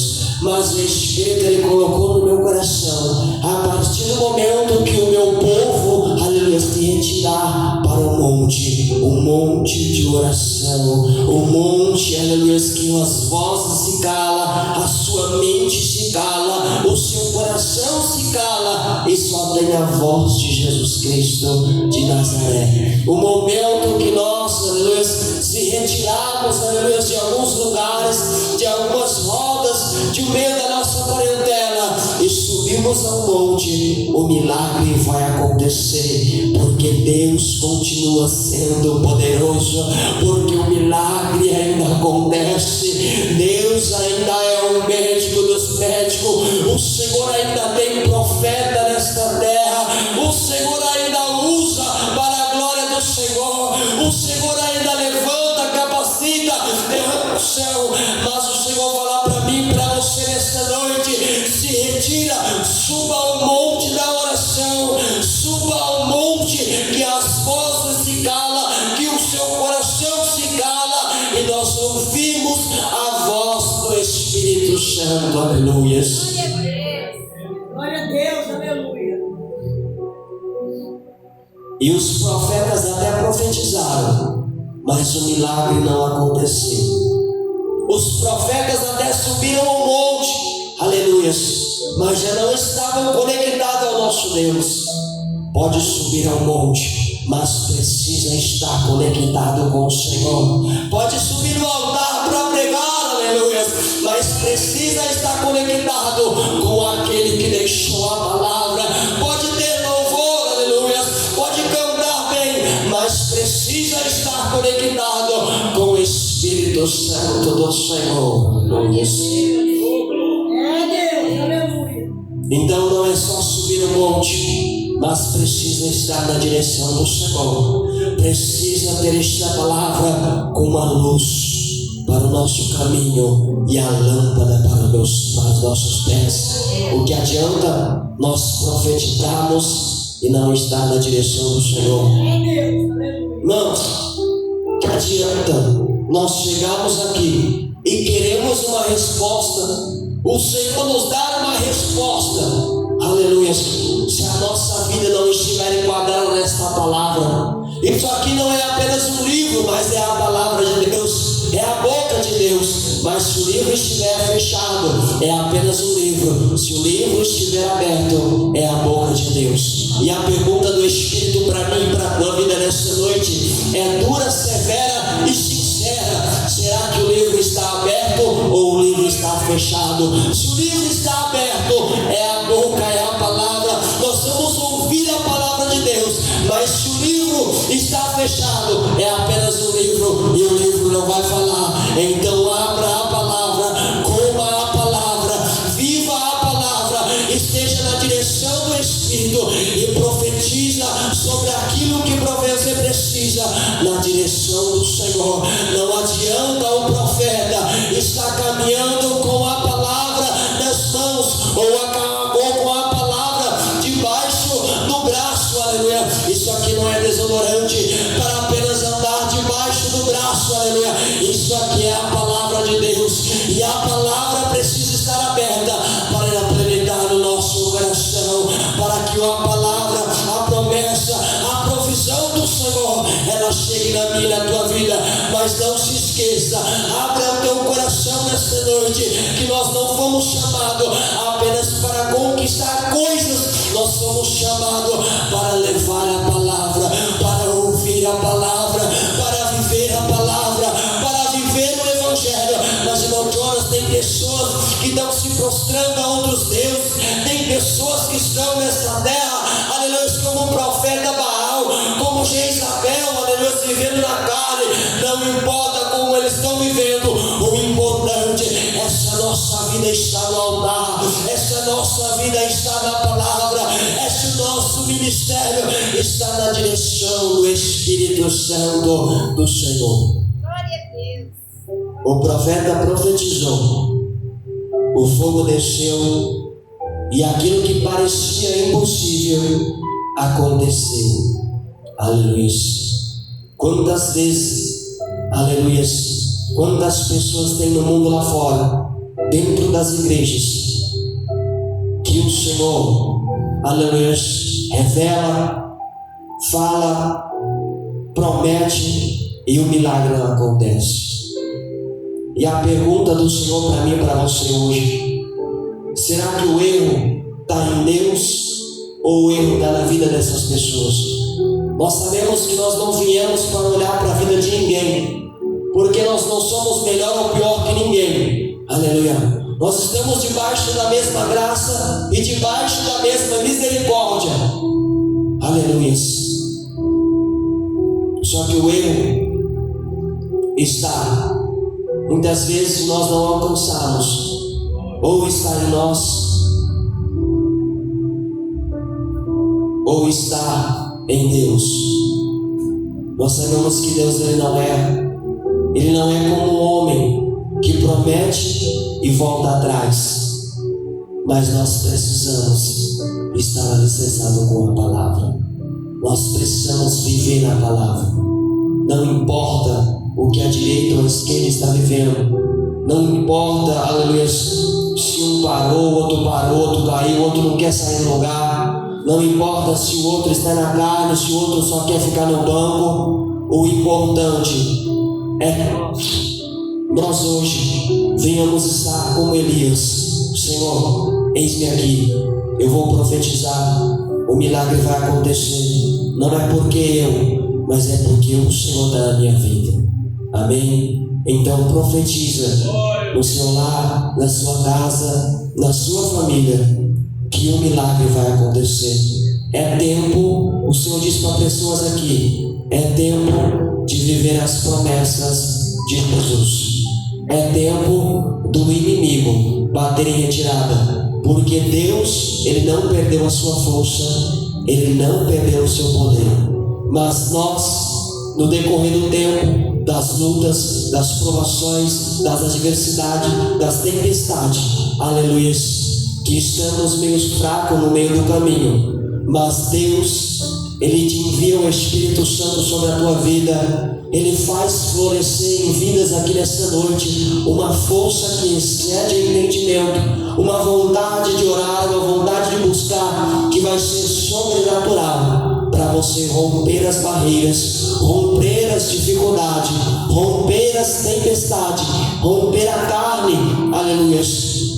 Mas o Espírito, ele colocou no meu coração, a partir do momento que o meu povo, aleluia, se retirar para o monte de oração, o monte, aleluia, que as vozes se calam, a sua mente se cala, o seu coração se cala e só tem a voz de Jesus Cristo de Nazaré. O momento que nós, aleluia, se retirarmos, aleluia, de alguns lugares, de algumas rodas, de meio da nossa parentela e subimos ao monte, o milagre vai acontecer, porque Deus continua sendo poderoso, porque o milagre ainda acontece. Deus ainda é o médico dos médicos, o Senhor ainda tem profeta nesta terra, o Senhor ainda usa para a glória do Senhor, o Senhor ainda levanta, capacita, derrama o céu. Mas o Senhor fala para mim, para você nesta noite: se retira, suba ao monte da oração, suba ao monte que as vozes se calam, que o seu coração se cala e nós ouvimos a voz do Espírito Santo. Aleluia. Glória a Deus, aleluia. E os profetas até profetizaram, mas o milagre não aconteceu. Os profetas até subiram ao monte, aleluia, mas já não estavam conectados ao nosso Deus. Pode subir ao monte, mas precisa estar conectado com o Senhor. Pode subir no altar para pregar, aleluia, mas precisa estar conectado com aquele que deixou a palavra. Pode ter louvor, aleluia, pode cantar bem, mas precisa estar conectado com o Espírito Santo do Senhor. Aleluia. É Deus, aleluia. Então não é só subir o monte, mas precisa estar na direção do Senhor. precisa ter esta palavra como a luz para o nosso caminho e a lâmpada para os nossos pés. O que adianta nós profetizarmos e não estar na direção do Senhor? Irmãos, que adianta nós chegarmos aqui e queremos uma resposta, o Senhor nos dá uma resposta, aleluia, se a nossa vida não estiver enquadrada nesta palavra. Isso aqui não é apenas um livro, mas é a palavra de Deus, é a boca de Deus. Mas se o livro estiver fechado, é apenas um livro. Se o livro estiver aberto, é a boca de Deus. E a pergunta do Espírito para mim e para a tua vida nesta noite é dura, severa e sincera: será que o livro está aberto ou o livro está fechado? Se o livro está aberto, é a boca, é a palavra. Nós vamos ouvir a palavra de Deus. Mas se o livro está fechado, é apenas um livro e o livro não vai falar. Então abra a palavra, coma a palavra, viva a palavra, esteja na direção do Espírito e profetiza sobre aquilo que você precisa na direção do Senhor. Não adianta o profeta estar caminhando com a palavra nas mãos ou com a palavra debaixo do braço, aleluia. Isso aqui não é desodorante para apenas andar debaixo do braço, aleluia. Isso aqui é a palavra de Deus, e a palavra precisa estar aberta para implementar no nosso coração, para que a palavra, a promessa, a provisão do Senhor, ela chegue na minha e na tua vida. Mas não se esqueça, abra o teu coração nesta noite, que nós não fomos chamados apenas para conquistar coisas, nós fomos chamados para levar a palavra, para ouvir a palavra, para viver a palavra, para viver o Evangelho. Mas, irmão Jonas, tem pessoas que estão se prostrando a outros deuses, tem pessoas que estão nessa terra, aleluia, como o profeta Baal, como Jezabel, aleluia, vivendo na carne. Não importa como eles estão vivendo, o importante é se a nossa vida está no altar, é se a nossa vida está na palavra, é se o nosso ministério está na direção do Espírito Santo do Senhor. Glória a Deus. O profeta profetizou, o fogo desceu e aquilo que parecia impossível aconteceu. Aleluia. Quantas vezes, aleluia, quantas pessoas tem no mundo lá fora, dentro das igrejas, que o Senhor, aleluia, revela, fala, promete e o milagre não acontece. E a pergunta do Senhor para mim e para você hoje: será que o erro está em Deus ou o erro está na vida dessas pessoas? Nós sabemos que nós não viemos para olhar para a vida de ninguém, porque nós não somos melhor ou pior que ninguém, aleluia. Nós estamos debaixo da mesma graça e debaixo da mesma misericórdia, aleluia. Só que o erro está, muitas vezes nós não alcançamos, ou está em nós, ou está em Deus. Nós sabemos que Deus ele não é como um homem que promete e volta atrás, mas nós precisamos estar alicerçados com a palavra. Nós precisamos viver na palavra. Não importa o que a direita ou a esquerda está vivendo, não importa, aleluia, se um parou, outro caiu, outro não quer sair do lugar. Não importa se o outro está na carne, se o outro só quer ficar no banco. O importante é que nós hoje venhamos estar como Elias. Senhor, eis-me aqui, eu vou profetizar, o milagre vai acontecer. Não é porque eu, mas é porque o Senhor está na minha vida. Amém? Então profetiza no seu lar, na sua casa, na sua família, que o milagre vai acontecer. É tempo, o Senhor diz para pessoas aqui, é tempo de viver as promessas de Jesus. É tempo do inimigo bater em retirada, porque Deus, ele não perdeu a sua força, ele não perdeu o seu poder, mas nós no decorrer do tempo, das lutas, das provações, das adversidades, das tempestades, aleluia, que estamos meio fracos no meio do caminho, mas Deus, Ele te envia o Espírito Santo sobre a tua vida. Ele faz florescer em vidas aqui nessa noite uma força que excede o entendimento, uma vontade de orar, uma vontade de buscar, que vai ser sobrenatural para você romper as barreiras, romper as dificuldades, romper as tempestades, romper a carne, aleluia,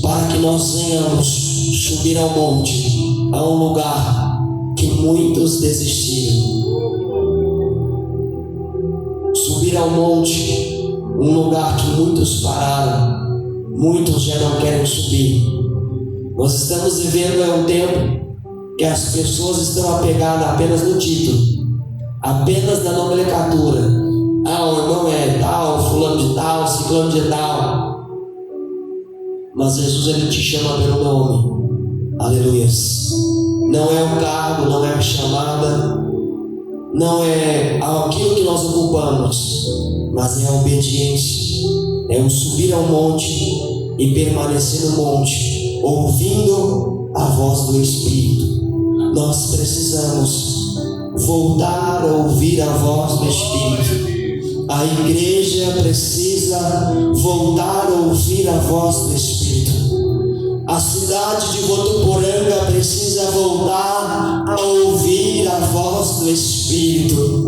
para que nós venhamos subir ao monte, a um lugar que muitos desistiram. Subir ao monte, um lugar que muitos pararam, muitos já não querem subir. Nós estamos vivendo um tempo que as pessoas estão apegadas apenas no título, apenas na nomenclatura. O irmão é tal, fulano de tal, ciclano de tal. Mas Jesus, Ele te chama pelo nome, aleluia. Não é um cargo, não é a chamada, não é aquilo que nós ocupamos, mas é a obediência, é o subir ao monte e permanecer no monte, ouvindo a voz do Espírito. Nós precisamos voltar a ouvir a voz do Espírito. A igreja precisa voltar a ouvir a voz do Espírito. A cidade de Votuporanga precisa voltar a ouvir a voz do Espírito.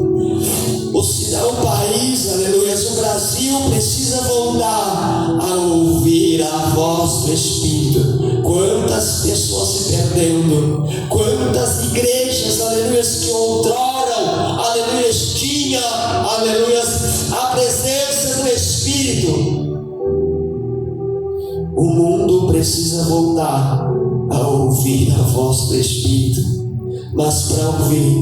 O país, aleluia, o Brasil precisa voltar a ouvir a voz do Espírito. Quantas pessoas se perdendo, quantas igrejas, aleluia, que outrora, aleluia, tinha, aleluia, a presença do Espírito. O mundo precisa voltar a ouvir a voz do Espírito, mas para ouvir,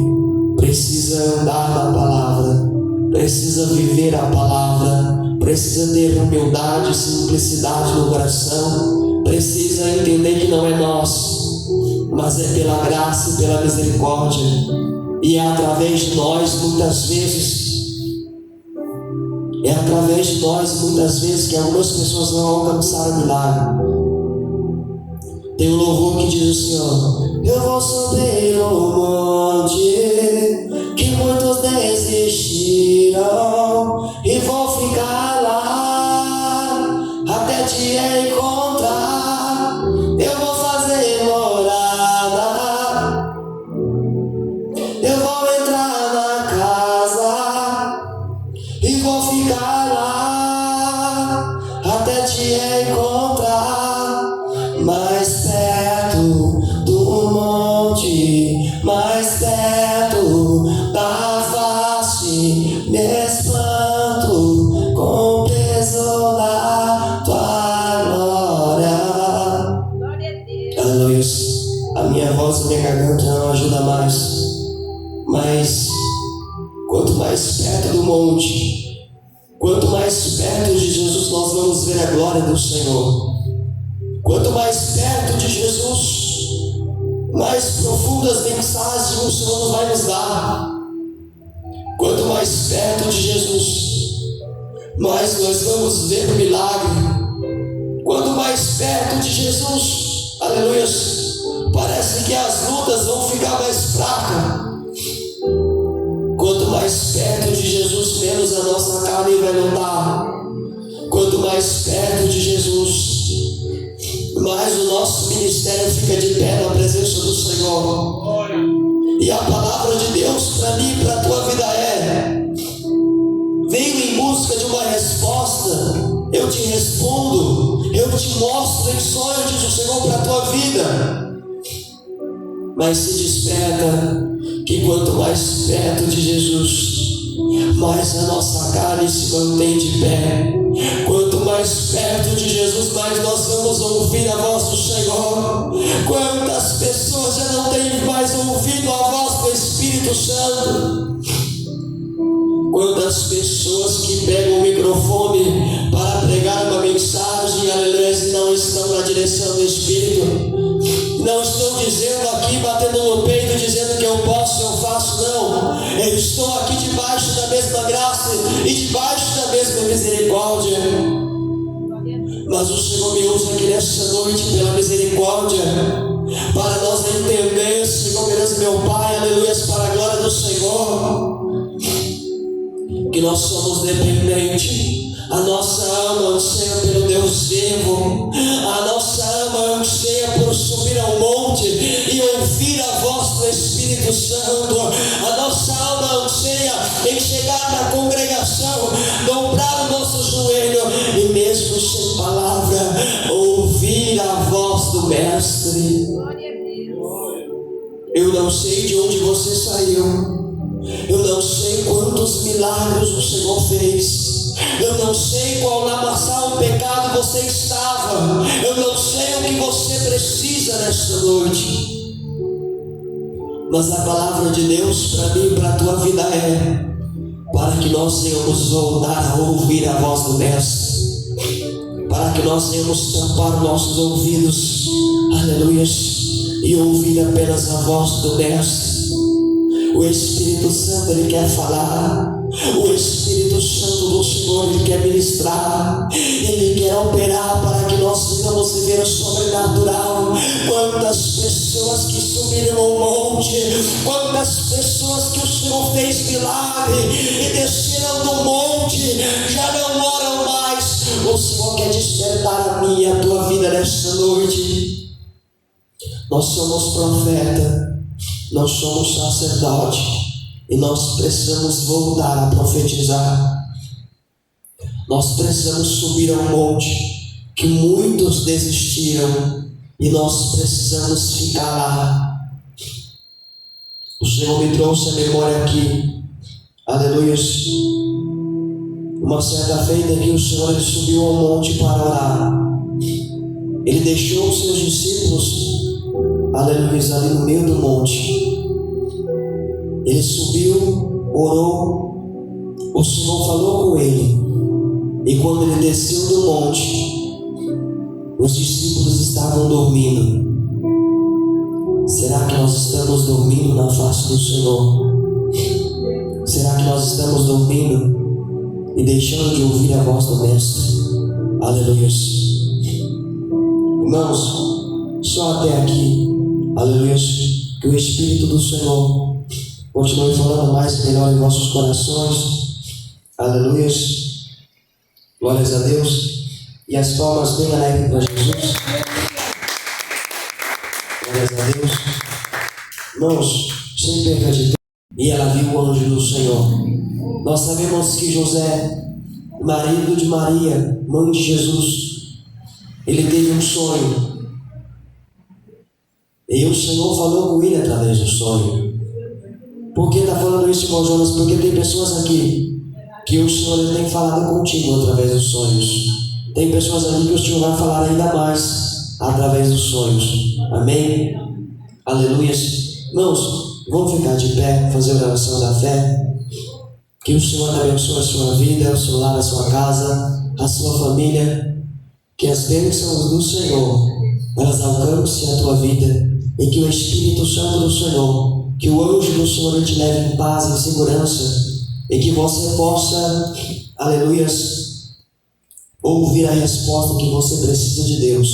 precisa andar na palavra, precisa viver a palavra, precisa ter humildade e simplicidade no coração, precisa entender que não é nosso, mas é pela graça e pela misericórdia, e é através de nós muitas vezes que algumas pessoas não alcançaram milagre. Tem um louvor que diz assim, eu vou subir o monte que muitos desistiram e vou ficar lá até te encontrar. Eu vou fazer morada, eu vou entrar na casa e vou ficar lá até te encontrar, mais perto do monte, mais perto da face, me espanto com o peso da tua glória. Glória a Deus. Aleluia. A minha voz e minha garganta não ajuda mais, mas quanto mais perto do monte, quanto mais perto de Jesus nós vamos ver a glória do Senhor. Quanto mais perto de Jesus, mais profundas mensagens o Senhor vai nos dar. Quanto mais perto de Jesus, mais nós vamos ver o milagre. Quanto mais perto de Jesus, aleluia, parece que as lutas vão ficar mais fracas. Quanto mais perto de Jesus, menos a nossa carne vai lutar. Quanto mais perto de Jesus, mais o nosso ministério fica de pé na presença do Senhor. E a palavra de Deus para mim e para a tua vida é: venho em busca de uma resposta, eu te respondo, eu te mostro em sonho, diz o Senhor, para a tua vida. Mas se desperta, que quanto mais perto de Jesus, mais a nossa carne se mantém de pé. Quanto mais perto de Jesus, mais nós vamos ouvir a voz do Senhor. Quantas pessoas já não têm mais ouvido a voz do Espírito Santo? Quantas pessoas que pegam o microfone para pregar uma mensagem, aleluia, e não estão na direção do Espírito, não estão dizendo aqui, batendo no peito, dizendo que eu posso, eu faço, não. Eu estou aqui debaixo da mesma graça e debaixo da mesma misericórdia. Mas o Senhor me usa aqui nesta noite pela misericórdia, para nós entender, Senhor, meu Deus e meu Pai, aleluia, para a glória do Senhor, que nós somos dependentes. A nossa alma anseia pelo Deus vivo, a nossa alma anseia por subir ao monte e ouvir a voz do Espírito Santo. A nossa alma anseia em chegar na congregação, dobrar o nosso joelho e mesmo sem palavra, ouvir a voz do Mestre. Eu não sei de onde você saiu, eu não sei quantos milagres o Senhor fez, eu não sei qual lamaçal pecado você estava, eu não sei o que você precisa nesta noite, mas a palavra de Deus para mim e para a tua vida é para que nós venhamos voltar a ouvir a voz do Mestre, para que nós venhamos tampar nossos ouvidos, aleluia, e ouvir apenas a voz do Mestre. O Espírito Santo, Ele quer falar. O Espírito Santo do Senhor, Ele quer ministrar. Ele quer operar para que nós venhamos viver o sobrenatural. Quantas pessoas que subiram ao monte, quantas pessoas que o Senhor fez milagre e desceram do monte, já não moram mais. O Senhor quer despertar a minha e a tua vida nesta noite. Nós somos profeta, nós somos sacerdote e nós precisamos voltar a profetizar. Nós precisamos subir ao monte que muitos desistiram e nós precisamos ficar lá. O Senhor me trouxe a memória aqui, aleluia, uma certa feita que o Senhor ele subiu ao monte para orar. Ele deixou os seus discípulos, aleluia, ali no meio do monte. Ele subiu, orou, o Senhor falou com ele, e quando ele desceu do monte, os discípulos estavam dormindo. Será que nós estamos dormindo na face do Senhor? Será que nós estamos dormindo e deixando de ouvir a voz do Mestre? Aleluia. Irmãos, só até aqui, aleluia, que o Espírito do Senhor continue falando mais e melhor em vossos corações. Aleluia. Glórias a Deus. E as palmas bem alegres para Jesus. Glórias a Deus. Irmãos, sem perca de tempo. E ela viu o anjo do Senhor. Nós sabemos que José, marido de Maria, mãe de Jesus, ele teve um sonho. E o Senhor falou com ele através do sonho. Por que está falando isso, irmão Jonas? Porque tem pessoas aqui que o Senhor ele tem falado contigo através dos sonhos. Tem pessoas aqui que o Senhor vai falar ainda mais através dos sonhos. Amém? Aleluia. Irmãos, vamos ficar de pé, fazer a oração da fé. Que o Senhor abençoe a sua vida, o seu lar, a sua casa, a sua família. Que as bênçãos do Senhor, elas alcancem a tua vida. E que o Espírito Santo do Senhor, que o anjo do Senhor te leve em paz, em segurança. E que você possa, aleluia, ouvir a resposta que você precisa de Deus.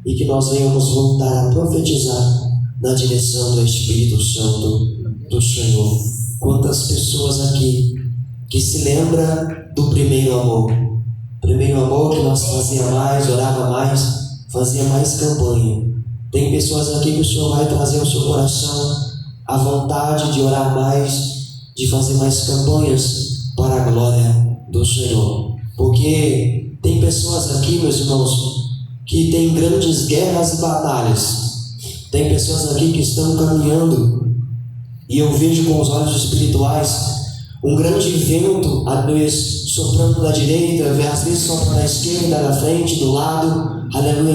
E que nós venhamos voltar a profetizar na direção do Espírito Santo do Senhor. Quantas pessoas aqui que se lembram do primeiro amor. Primeiro amor que nós fazia mais, orava mais, fazia mais campanha. Tem pessoas aqui que o Senhor vai trazer ao seu coração a vontade de orar mais, de fazer mais campanhas para a glória do Senhor. Porque tem pessoas aqui, meus irmãos, que tem grandes guerras e batalhas. Tem pessoas aqui que estão caminhando e eu vejo com os olhos espirituais um grande vento, às vezes soprando da direita, às vezes sopra da esquerda, da frente, do lado, aleluia.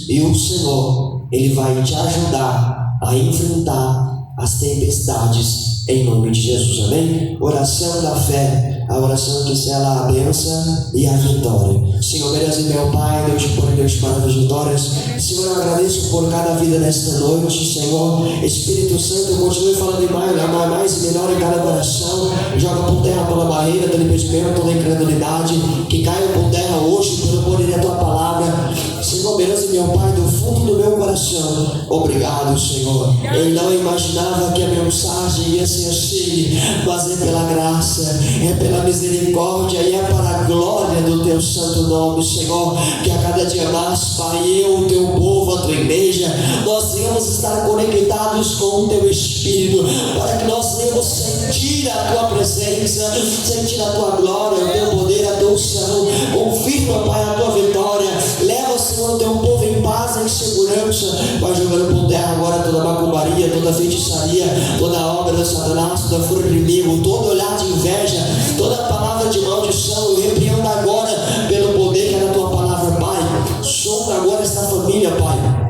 E o Senhor, Ele vai te ajudar a enfrentar as tempestades em nome de Jesus, amém? Oração da fé. a oração que sela a bênção e a vitória. Senhor, meu Deus e meu Pai, Deus por Deus para as vitórias. Senhor, eu agradeço por cada vida nesta noite, Senhor. Espírito Santo, continue falando mais e melhor em cada coração. Joga por terra toda barreira, todo impedimento, toda incredulidade, que caia por terra hoje pelo poder da tua palavra. Senhor, meu Deus e meu Pai, do fundo do meu coração, obrigado, Senhor. Eu não imaginava que a mensagem ia ser assim, mas é pela graça, é pela misericórdia e é para a glória do teu santo nome, Senhor, que a cada dia mais, Pai, eu, o teu povo, a tua igreja, nós venhamos estar conectados com o teu Espírito, para que nós venhamos sentir a tua presença, sentir a tua glória, o teu poder, a tua unção. Confirma, Pai, a tua vitória. Leva, Senhor, o teu povo em paz, em segurança. Vai jogando por terra agora toda macumbaria, toda feitiçaria, toda obra de Satanás, toda fúria do inimigo, todo olhar de inveja, toda palavra de maldição. Eu repreendo agora pelo poder que é na tua palavra, Pai. Sonda agora esta família, Pai.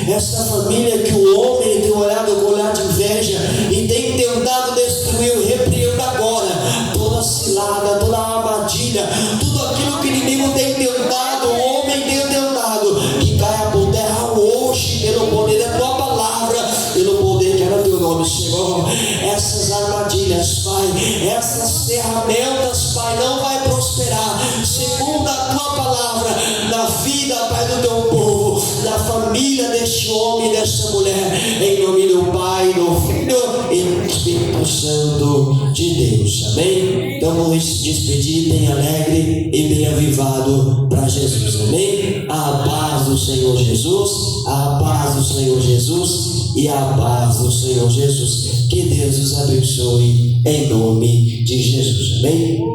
Esta família que o homem tem olhado com olhar de inveja e tem tentado destruir, eu repreendo agora toda cilada, toda armadilha, tudo aquilo que o inimigo tem tentado, o homem tem tentado, que caia por terra hoje pelo poder da tua palavra, pelo poder que é no teu nome, Senhor. Essas armadilhas, Pai, essas ferramentas, Pai, não vai prosperar segundo a tua palavra na vida, Pai, do teu povo, na família deste homem e desta mulher, em nome do Pai, do Filho e do Espírito Santo de Deus, amém? Então vamos se despedir bem alegre e bem avivado para Jesus, amém? A paz do Senhor Jesus, a paz do Senhor Jesus e a paz do Senhor Jesus. Que Deus os abençoe em nome de Jesus, amém?